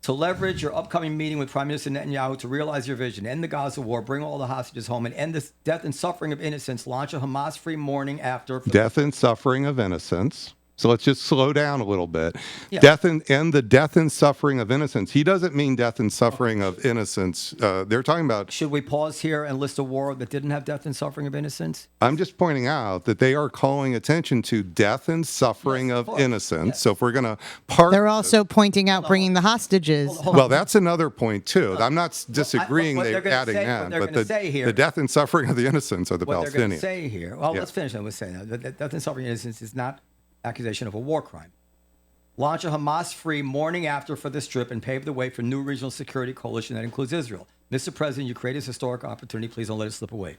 to leverage your upcoming meeting with Prime Minister Netanyahu to realize your vision, end the Gaza war, bring all the hostages home, and end the death and suffering of innocents, launch a Hamas-free mourning after... Death and suffering of innocents. So let's just slow down a little bit. Yeah. And the death and suffering of innocents. He doesn't mean death and suffering of innocents. They're talking about... Should we pause here and list a war that didn't have death and suffering of innocents? I'm just pointing out that they are calling attention to death and suffering of innocents. Yes. So if we're going to park... They're also pointing out bringing the hostages. Well, that's another point, too. I'm not disagreeing they're adding that. But the death and suffering of the innocents are the Palestinians. What they're going to say here... Well, let's finish that with saying that. The death and suffering of innocents is not accusation of a war crime. Launch a Hamas-free morning after for this trip and pave the way for new regional security coalition that includes Israel. Mr. President, you create this historic opportunity. Please don't let it slip away.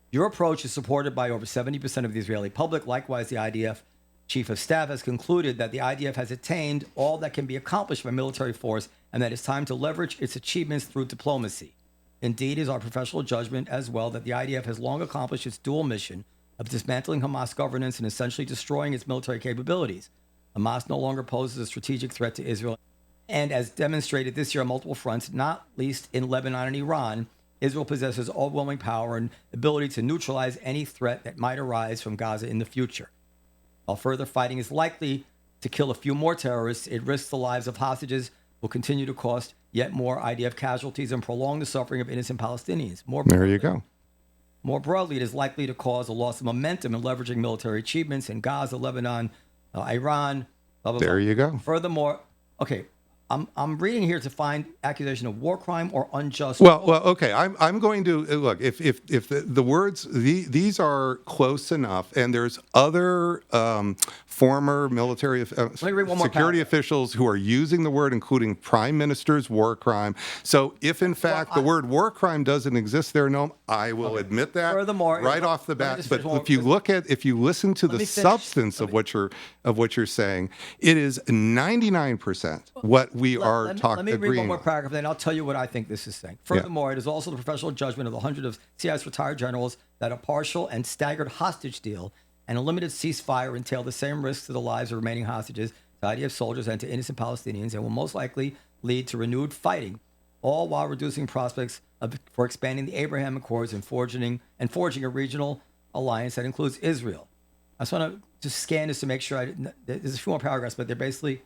Your approach is supported by over 70% of the Israeli public. Likewise, the IDF chief of staff has concluded that the IDF has attained all that can be accomplished by military force and that it's time to leverage its achievements through diplomacy. Indeed, it is our professional judgment as well that the IDF has long accomplished its dual mission of dismantling Hamas governance and essentially destroying its military capabilities. Hamas no longer poses a strategic threat to Israel. And as demonstrated this year on multiple fronts, not least in Lebanon and Iran, Israel possesses overwhelming power and ability to neutralize any threat that might arise from Gaza in the future. While further fighting is likely to kill a few more terrorists, it risks the lives of hostages, will continue to cost yet more IDF casualties, and prolong the suffering of innocent Palestinians. There you go. More broadly, it is likely to cause a loss of momentum in leveraging military achievements in Gaza, Lebanon, Iran, blah, blah, there blah. you go. Furthermore, okay, I'm reading here to find accusation of war crime or unjust. Well, okay. I'm going to look if the words these are close enough, and there's other former military security officials who are using the word, including Prime Minister's war crime. So if in fact the word war crime doesn't exist there, Noam, I will admit that. Furthermore, right off the bat. But if you listen to the substance of what you're saying, it is 99% what we are talking. Let me read one more paragraph, then I'll tell you what I think this is saying. Furthermore, it is also the professional judgment of the hundreds of CIS retired generals that a partial and staggered hostage deal and a limited ceasefire entail the same risks to the lives of remaining hostages, to IDF soldiers, and to innocent Palestinians, and will most likely lead to renewed fighting, all while reducing prospects for expanding the Abraham Accords and forging a regional alliance that includes Israel. I just want to just scan this to make sure there's a few more paragraphs, but they're basically...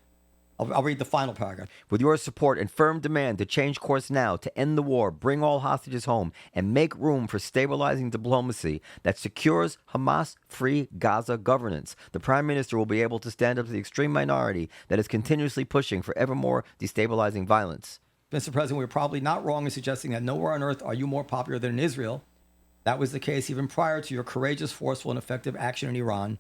I'll read the final paragraph. With your support and firm demand to change course now, to end the war, bring all hostages home, and make room for stabilizing diplomacy that secures Hamas-free Gaza governance, the Prime Minister will be able to stand up to the extreme minority that is continuously pushing for ever more destabilizing violence. Mr. President, we're probably not wrong in suggesting that nowhere on earth are you more popular than in Israel. That was the case even prior to your courageous, forceful, and effective action in Iran,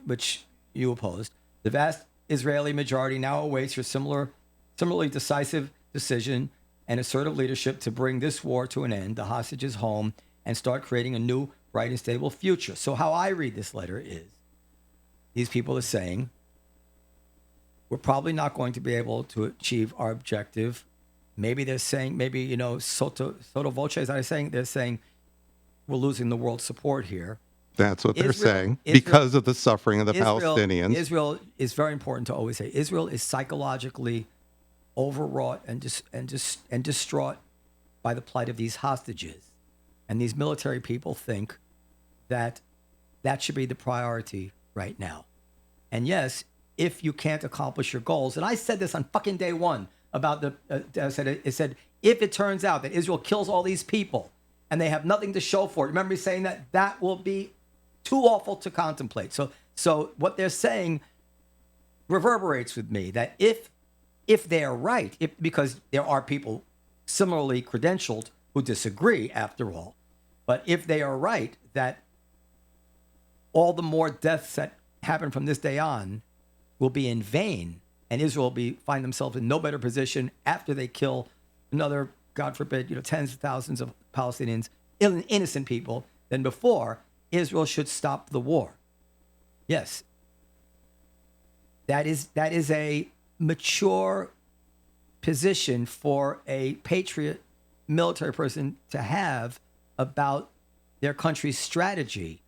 which you opposed. The vast Israeli majority now awaits your similarly decisive decision and assertive leadership to bring this war to an end, the hostages home, and start creating a new, bright, and stable future. So how I read this letter is, these people are saying, we're probably not going to be able to achieve our objective. Maybe they're saying, sotto voce, is that saying? They're saying, we're losing the world's support here. That's what they're saying, because of the suffering of the Palestinians. Israel is very important to always say. Israel is psychologically overwrought and distraught by the plight of these hostages. And these military people think that should be the priority right now. And yes, if you can't accomplish your goals, and I said this on fucking day one about it said if it turns out that Israel kills all these people and they have nothing to show for it, remember me saying that will be too awful to contemplate. So what they're saying reverberates with me, that if they're right, because there are people similarly credentialed who disagree after all, but if they are right that all the more deaths that happen from this day on will be in vain, and Israel will find themselves in no better position after they kill another, God forbid, tens of thousands of Palestinians, innocent people, than before, Israel should stop the war. Yes. That is a mature position for a patriot military person to have about their country's strategy.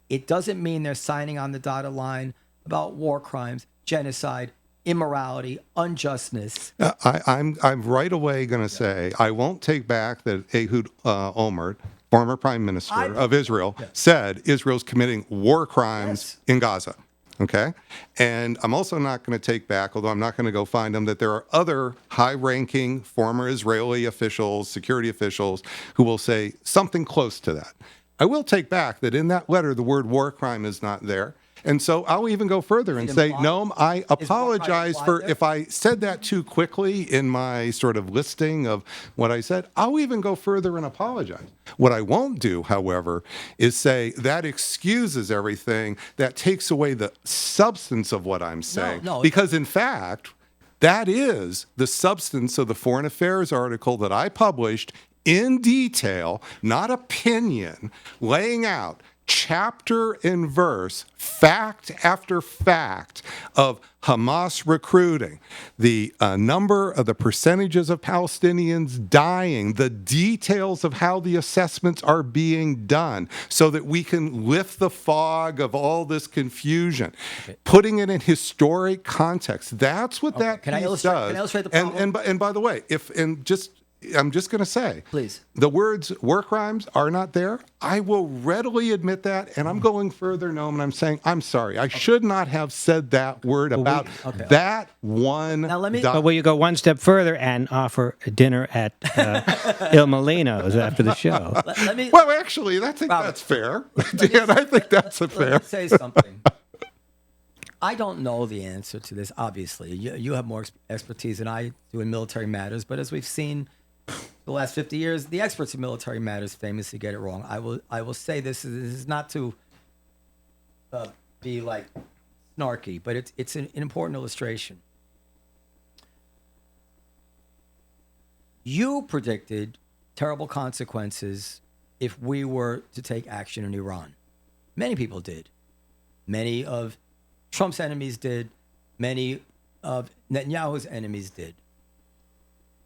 It doesn't mean they're signing on the dotted line about war crimes, genocide, immorality, unjustness. I'm right away going to say I won't take back that Ehud Olmert, former prime minister of Israel, said Israel's committing war crimes in Gaza. Okay? And I'm also not going to take back, although I'm not going to go find them, that there are other high-ranking former Israeli officials, security officials, who will say something close to that. I will take back that in that letter, the word war crime is not there. And so I'll even go further and say, Noam, I apologize for if I said that too quickly in my sort of listing of what I said. I'll even go further and apologize. What I won't do, however, is say that excuses everything. That takes away the substance of what I'm saying. No, because in fact, that is the substance of the Foreign Affairs article that I published in detail, not opinion, laying out chapter and verse, fact after fact of Hamas recruiting, the number of the percentages of Palestinians dying, the details of how the assessments are being done so that we can lift the fog of all this confusion, putting it in historic context. That's what that piece does. Can I illustrate the problem? And by the way, I'm just going to say, please, the words war crimes are not there. I will readily admit that, and I'm going further, Noam, and I'm saying, I'm sorry. I should not have said that word about that one. Now but will you go one step further and offer a dinner at Il Molino's after the show? Well, actually, I think that's fair. Dan, I think that's fair. Let me say something. I don't know the answer to this, obviously. You have more expertise than I do in military matters, but as we've seen the last 50 years, the experts in military matters famously get it wrong. I will say this is not to be like snarky, but it's an important illustration. You predicted terrible consequences if we were to take action in Iran. Many people did. Many of Trump's enemies did. Many of Netanyahu's enemies did.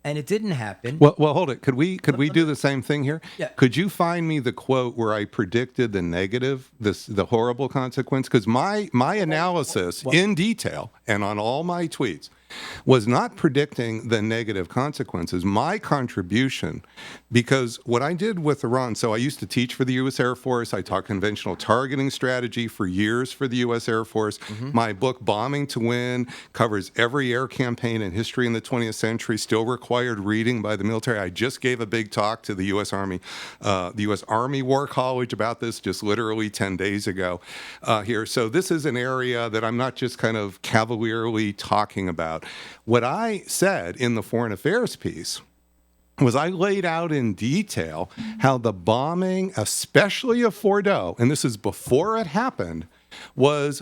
And it didn't happen. Well, hold it. Could we do the same thing here? Yeah. Could you find me the quote where I predicted the negative, the horrible consequence? Because my analysis in detail and on all my tweets was not predicting the negative consequences. My contribution, because what I did with Iran, so I used to teach for the U.S. Air Force. I taught conventional targeting strategy for years for the U.S. Air Force. Mm-hmm. My book, Bombing to Win, covers every air campaign in history in the 20th century, still required reading by the military. I just gave a big talk to the U.S. Army War College about this just literally 10 days ago here. So this is an area that I'm not just kind of cavalierly talking about. What I said in the Foreign Affairs piece was I laid out in detail how the bombing, especially of Fordo, and this is before it happened, was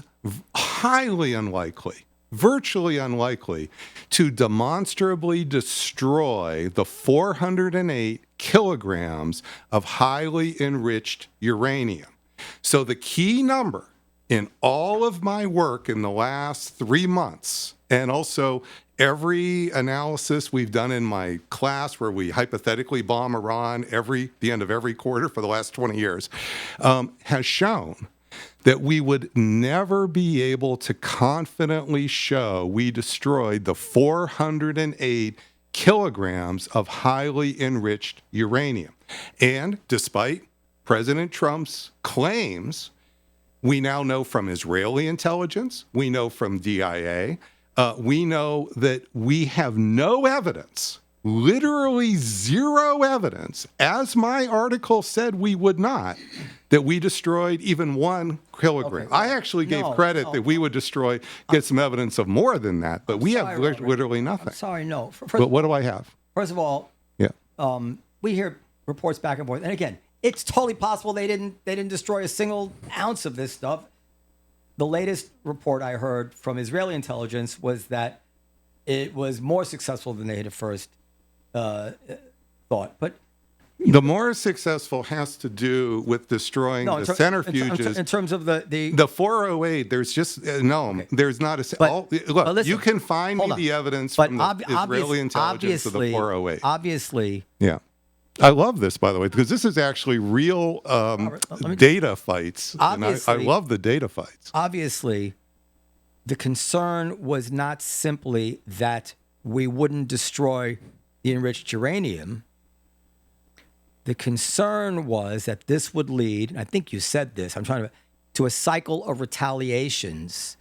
highly unlikely, virtually unlikely, to demonstrably destroy the 408 kilograms of highly enriched uranium. So the key number in all of my work in the last 3 months, and also every analysis we've done in my class where we hypothetically bomb Iran the end of every quarter for the last 20 years, has shown that we would never be able to confidently show we destroyed the 408 kilograms of highly enriched uranium. And despite President Trump's claims, we now know from Israeli intelligence, we know from DIA, we know that we have no evidence literally zero evidence, as my article said we would not, that we destroyed even 1 kilogram. Okay. I actually gave credit that we would get some evidence of more than that, but we have literally nothing. I'm sorry, no. But what do I have? First of all, Yeah. we hear reports back and forth, and again, it's totally possible they didn't destroy a single ounce of this stuff. The latest report I heard from Israeli intelligence was that it was more successful than they had at first thought. But The more successful has to do with destroying the centrifuges. In terms of the 408, there's just there's not a. But listen, you can find me the evidence from the Israeli intelligence of the 408. Obviously, yeah. I love this, by the way, because this is actually real data fights. And I love the data fights. Obviously, the concern was not simply that we wouldn't destroy the enriched uranium. The concern was that this would lead, and I think you said this, to a cycle of retaliations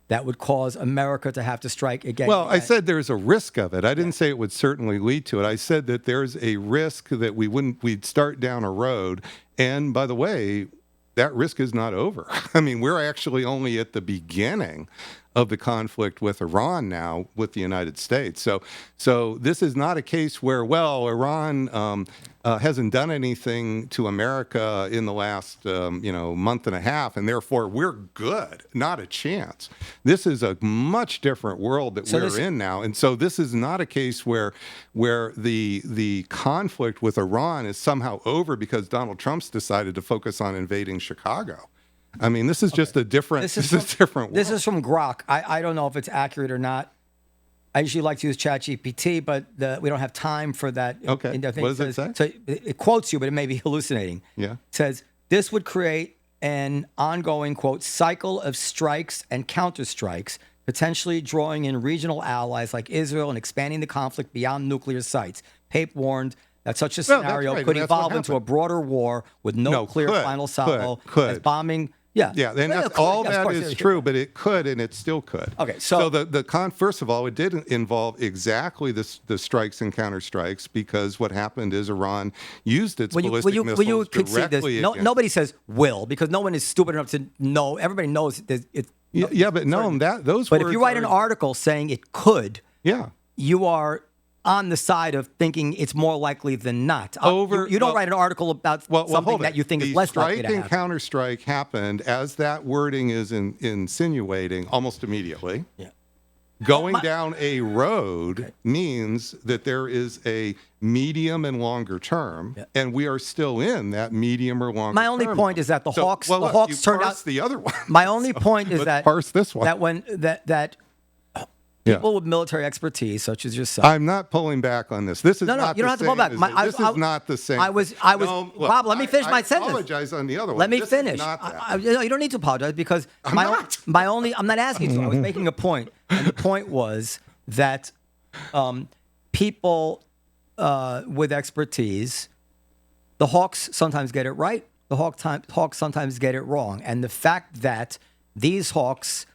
that would cause America to have to strike again. Well, I said there's a risk of it. I didn't say it would certainly lead to it. I said that there's a risk that we'd start down a road. And by the way, that risk is not over. I mean, we're actually only at the beginning of the conflict with Iran now with the United States. So this is not a case where, Iran hasn't done anything to America in the last, month and a half, and therefore we're good. Not a chance. This is a much different world that we're in now. And so this is not a case where the conflict with Iran is somehow over because Donald Trump's decided to focus on invading Chicago. I mean, this is just a different. This is a different world. This is from Grok. I don't know if it's accurate or not. I usually like to use ChatGPT, but we don't have time for that. Okay. What does it say? So it quotes you, but it may be hallucinating. Yeah. It says this would create an ongoing, quote, cycle of strikes and counterstrikes, potentially drawing in regional allies like Israel and expanding the conflict beyond nuclear sites. Pape warned that such a scenario could evolve into a broader war with no clear final salvo as bombing. Yeah. And all that is true, but it could, and it still could. Okay, so first of all, it didn't involve exactly the strikes and counterstrikes because what happened is Iran used its ballistic missiles directly against. Nobody says will because no one is stupid enough to know. Everybody knows it's. But no, those. But if you write an article saying it could, you are on the side of thinking it's more likely than not. You don't write an article about something that you think is less likely to happen. The strike and counterstrike happened, as that wording is insinuating, almost immediately. Yeah. Going down a road means that there is a medium and longer term, and we are still in that medium or longer term. My only point is that the Hawks turned out the other one. My only point is that parse this one. That when that people with military expertise, such as yourself. I'm not pulling back on this. This is not. You don't have to pull back. This is not the same. Bob, let me finish my sentence. I apologize on the other one. Let me finish. You don't need to apologize because I'm not asking you to. I was making a point, and the point was that people with expertise, the Hawks sometimes get it right. The Hawks sometimes get it wrong, and the fact that these Hawks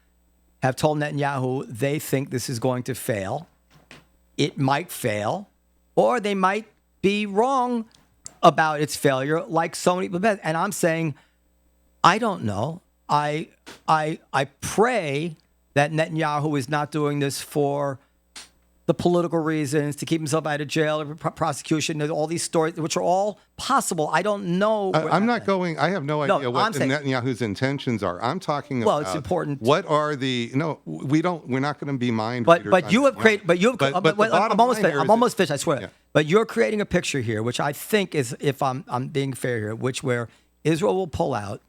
have told Netanyahu they think this is going to fail. It might fail, or they might be wrong about its failure, like so many. And I'm saying, I don't know. I pray that Netanyahu is not doing this for the political reasons, to keep himself out of jail, or prosecution, all these stories, which are all possible. I don't know. I'm not going. I have no idea what Netanyahu's intentions are. I'm talking about. Well, it's important. What are the? No, we don't. We're not going to be mind. But you have created. I'm almost finished. I swear. Yeah. But you're creating a picture here, which I think is, if I'm being fair here, where Israel will pull out,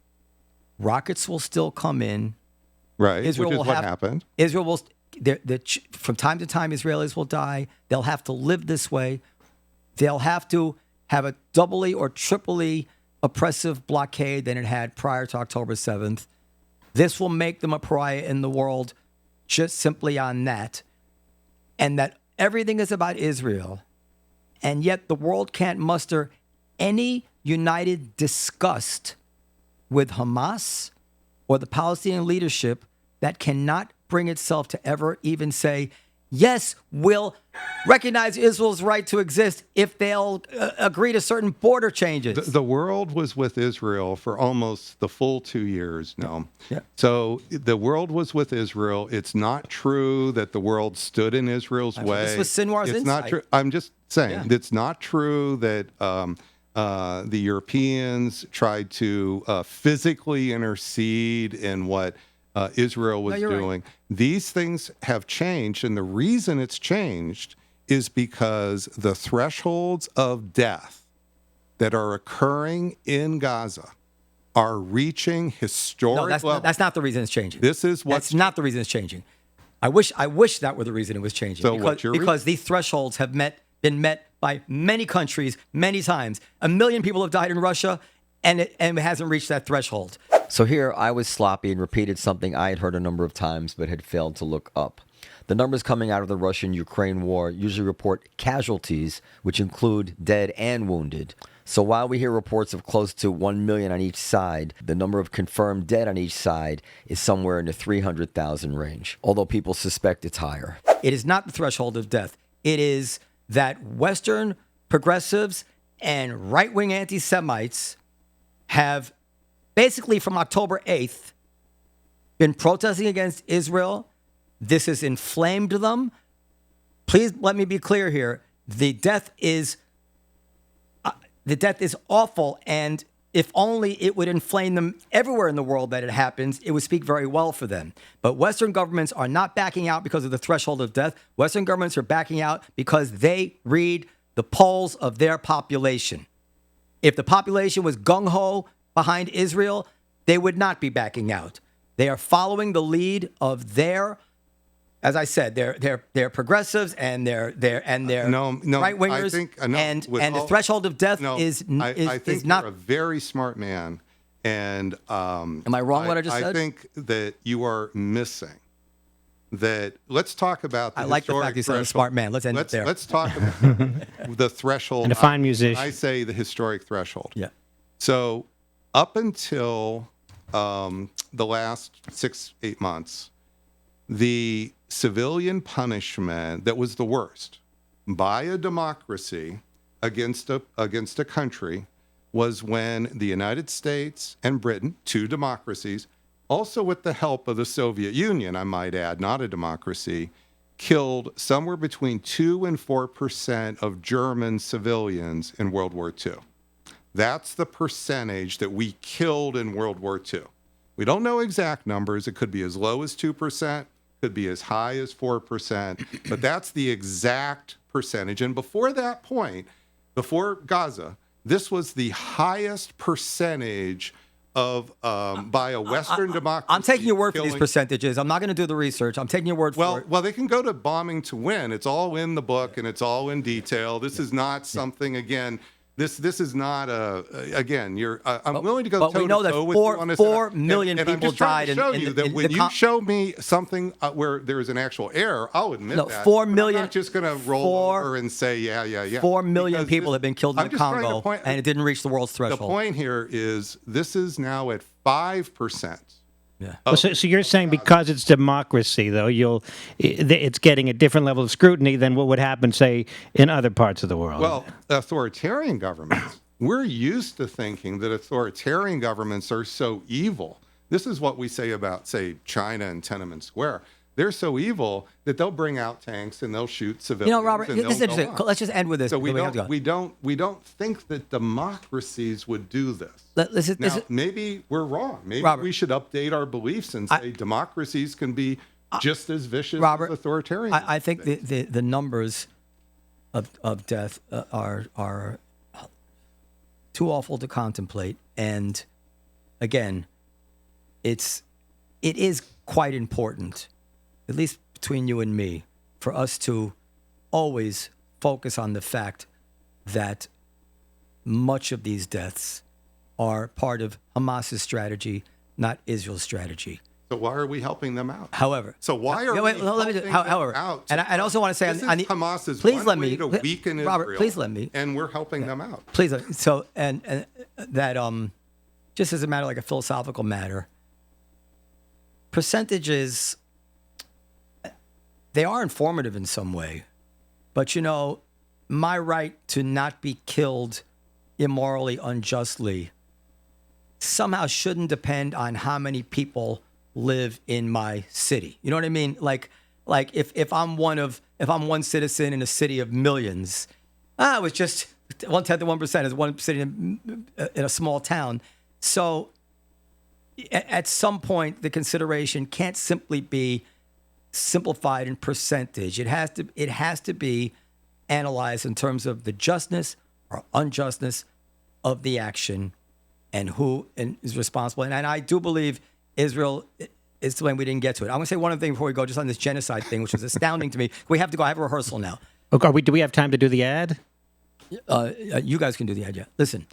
rockets will still come in. Right. Israel which is what happened. Israel will. From time to time, Israelis will die. They'll have to live this way. They'll have to have a doubly or triply oppressive blockade than it had prior to October 7th. This will make them a pariah in the world just simply on that. And that everything is about Israel. And yet the world can't muster any united disgust with Hamas or the Palestinian leadership that cannot bring itself to ever even say, yes, will recognize Israel's right to exist if they'll agree to certain border changes. The world was with Israel for almost the full 2 years now. Yeah. So the world was with Israel. It's not true that the world stood in Israel's way. This was Sinwar's It's not insight. true. I'm just saying Yeah. it's not true that the Europeans tried to physically intercede in what Israel was you're right. doing. These things have changed, and the reason it's changed is because the thresholds of death that are occurring in Gaza are reaching historic levels. That's not the reason it's changing. This is what's That's not the reason it's changing. I wish that were the reason it was changing. So because, what's your because these thresholds have been met by many countries many times. 1 million people have died in Russia, and it hasn't reached that threshold. So here I was sloppy and repeated something I had heard a number of times but had failed to look up. The numbers coming out of the Russian-Ukraine war usually report casualties, which include dead and wounded. So while we hear reports of close to 1 million on each side, the number of confirmed dead on each side is somewhere in the 300,000 range, although people suspect it's higher. It is not the threshold of death. It is that Western progressives and right-wing anti-Semites have basically from October 8th been protesting against Israel. This has inflamed them. Please let me be clear here. The death is awful, and if only it would inflame them everywhere in the world that it happens, it would speak very well for them. But Western governments are not backing out because of the threshold of death. Western governments are backing out because they read the polls of their population. If the population was gung-ho behind Israel, they would not be backing out. They are following the lead of their, as I said, they're progressives and they're No, right wingers. I think, and the threshold of death is I think not. you're a very smart man, and Am I wrong? What I just said? I think that you are missing that. Let's talk about. I like the fact you said I'm a smart man. Let's end it there. Let's talk about the threshold. And a fine musician. I say the historic threshold. Yeah. So up until the last 6-8 months, the civilian punishment that was the worst by a democracy against a country was when the United States and Britain, two democracies, also with the help of the Soviet Union, I might add, not a democracy, killed somewhere between 2 and 4% of German civilians in World War II. That's the percentage that we killed in World War II. We don't know exact numbers. It could be as low as 2%, could be as high as 4%, but that's the exact percentage. And before that point, before Gaza, this was the highest percentage of by a Western democracy. I'm taking your word for these percentages. I'm not going to do the research. I'm taking your word for it. Well, they can go to Bombing to Win. It's all in the book and it's all in detail. This is not something, again, this is not again, I'm willing to go toe to toe with you on this. 4 million and people I'm just trying died to show in you the- that in when the you show me something where there is an actual error, I'll admit No, that. 4 But million I'm not just going to roll over and say, yeah. 4 million Because people have been killed in I'm the just trying to Congo, point- and it didn't reach the world's The threshold. point here is this is now at 5%. Yeah. Well, so you're saying because it's democracy, though, it's getting a different level of scrutiny than what would happen, say, in other parts of the world. Well, authoritarian governments, we're used to thinking that authoritarian governments are so evil. This is what we say about, say, China and Tiananmen Square. They're so evil that they'll bring out tanks and they'll shoot civilians. Robert, and this is they'll go interesting. on. Let's just end with this. So we because have to go. don't think that democracies would do this. This is- Maybe we're wrong. Maybe Robert, we should update our beliefs and say democracies can be just as vicious Robert, as authoritarian. I think the numbers of death are too awful to contemplate. And again, it is quite important, at least between you and me, for us to always focus on the fact that much of these deaths are part of Hamas's strategy, not Israel's strategy. So why are we helping them out? However, So why are Let we me helping just, them however, out? and I also want to say, This on is the, Hamas's please one let way me, to weaken Robert, Israel, please let me, and we're helping them out. please. So, and that just as a matter, like a philosophical matter, percentages. they are informative in some way. But, my right to not be killed immorally, unjustly, somehow shouldn't depend on how many people live in my city. You know what I mean? Like if I'm one citizen in a city of millions, it was just 1/10 of 1% is one city in a small town. So at some point, the consideration can't simply be simplified in percentage. It has to be analyzed in terms of the justness or unjustness of the action and who is responsible. And I do believe Israel is the way we didn't get to it. I'm going to say one other thing before we go, just on this genocide thing, which was astounding to me. We have to go. I have a rehearsal now. Okay, do we have time to do the ad? You guys can do the ad, yeah. Listen.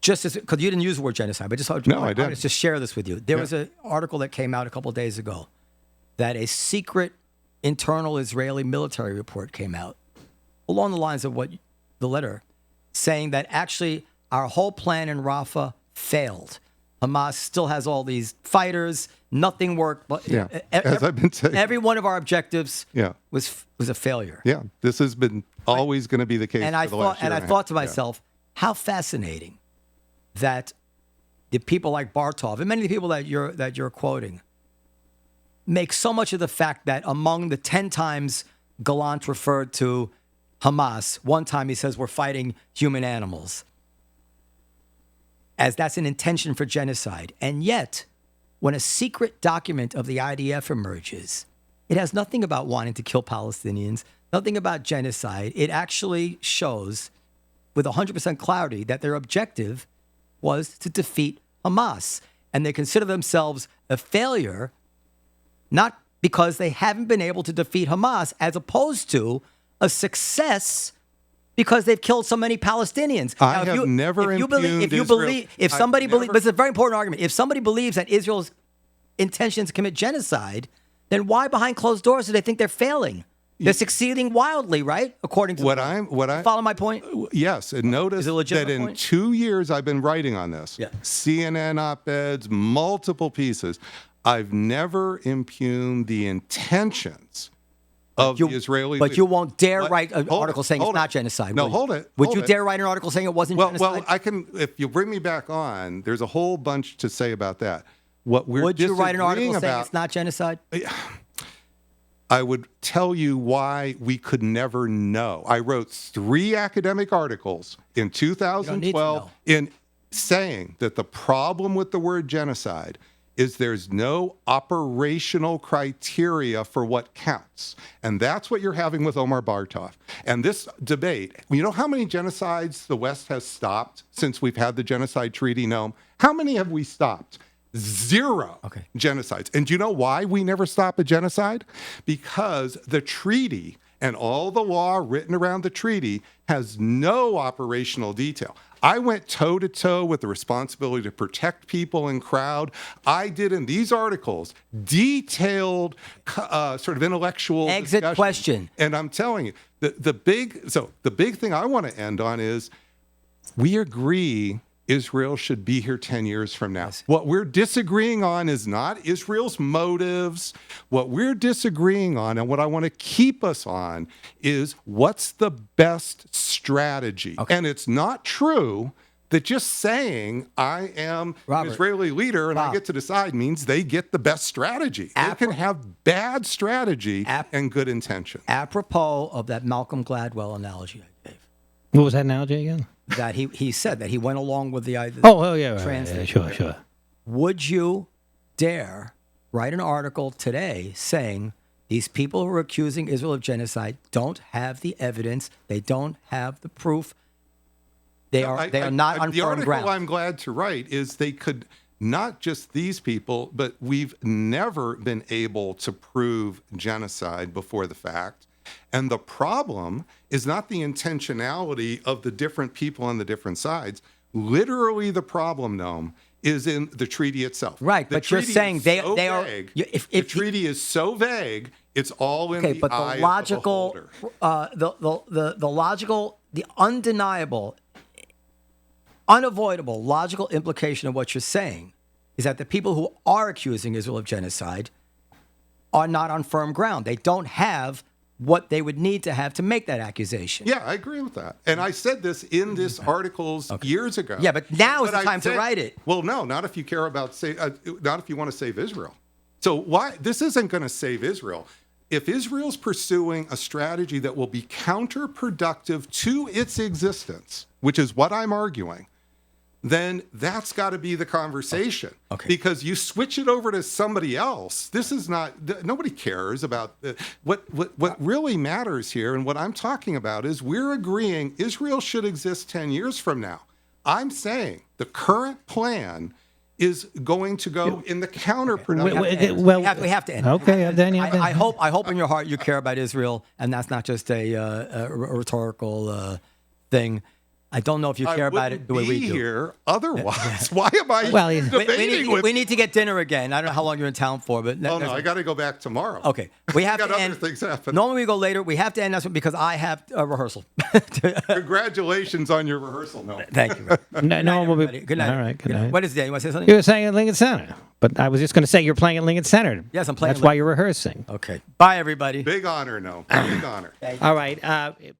Just because you didn't use the word genocide, but I wanted to share this with you. There was an article that came out a couple of days ago that a secret internal Israeli military report came out along the lines of what the letter, saying that actually our whole plan in Rafah failed. Hamas still has all these fighters. Nothing worked. But as I've been saying, every one of our objectives was a failure. Yeah, this has been always going to be the case. And I thought to myself, how fascinating that the people like Bartov and many of the people that you're quoting make so much of the fact that among the 10 times Gallant referred to Hamas, one time he says we're fighting human animals, as that's an intention for genocide. And yet, when a secret document of the IDF emerges, it has nothing about wanting to kill Palestinians, nothing about genocide. It actually shows with 100% clarity that their objective was to defeat Hamas. And they consider themselves a failure, not because they haven't been able to defeat Hamas, as opposed to a success because they've killed so many Palestinians. I have never impugned Israel. If somebody believes, but it's a very important argument. If somebody believes that Israel's intentions to commit genocide, then why behind closed doors do they think they're failing? They're succeeding wildly, right? According to follow my point? Yes, and notice that in 2 years I've been writing on this. Yeah. CNN op-eds, multiple pieces. I've never impugned the intentions of the Israeli. But you won't dare write an article saying it's not genocide. No, hold it. Would you dare write an article saying it wasn't genocide? Well, I can. If you bring me back on, there's a whole bunch to say about that. Would you write an article saying it's not genocide? I would tell you why we could never know. I wrote 3 academic articles in 2012 in saying that the problem with the word genocide is there's no operational criteria for what counts. And that's what you're having with Omar Bartov. And this debate, you know how many genocides the West has stopped since we've had the genocide treaty, Noam? How many have we stopped? 0 genocides. And do you know why we never stop a genocide? Because the treaty and all the law written around the treaty has no operational detail. I went toe-to-toe with the responsibility to protect people in crowd. I did in these articles detailed sort of intellectual exit discussion. Question. And I'm telling you, the big thing I want to end on is we agree Israel should be here 10 years from now. Yes. What we're disagreeing on is not Israel's motives. What we're disagreeing on, and what I want to keep us on, is what's the best strategy. Okay. And it's not true that just saying I am an Israeli leader and I get to decide means they get the best strategy. They can have bad strategy and good intention. Apropos of that Malcolm Gladwell analogy I gave. What was that analogy again? That he said that he went along with the sure. Would you dare write an article today saying these people who are accusing Israel of genocide don't have the evidence, they don't have the proof, they are not on firm ground? The article I'm glad to write is they could, not just these people, but we've never been able to prove genocide before the fact. And the problem is not the intentionality of the different people on the different sides. Literally, the problem, Noam, is in the treaty itself. Right, but you're saying they are. The treaty is so vague; it's all in the eye of the beholder. The logical, the undeniable, unavoidable logical implication of what you're saying is that the people who are accusing Israel of genocide are not on firm ground. They don't have what they would need to have to make that accusation. Yeah, I agree with that. And I said this in this articles years ago. Yeah, but now is But the time to write it. Well, no, not if you care about not if you want to save Israel. So why this isn't going to save Israel. If Israel's pursuing a strategy that will be counterproductive to its existence, which is what I'm arguing, then that's got to be the conversation. Okay. Because you switch it over to somebody else. This is not, nobody cares about, what really matters here, and what I'm talking about is we're agreeing Israel should exist 10 years from now. I'm saying the current plan is going to go in the counterproductive. We have to end. Okay, then I hope in your heart you care about Israel, and that's not just a rhetorical thing. I don't know if you care about it the way we do. Here otherwise. Why am I debating with we need to get dinner again. I don't know how long you're in town for, but Oh no, I got to go back tomorrow. Okay, we have got to other end. things happen. Normally we go later. We have to end this one because I have a rehearsal. Congratulations on your rehearsal, Noam. Thank you. No, we'll be, Good night. All right, good night. What is that? You want to say something? You were saying at Lincoln Center, but I was just going to say you're playing at Lincoln Center. Yes, I'm playing That's at why you're rehearsing. Okay. Bye, everybody. Big honor, no. Big honor. All right.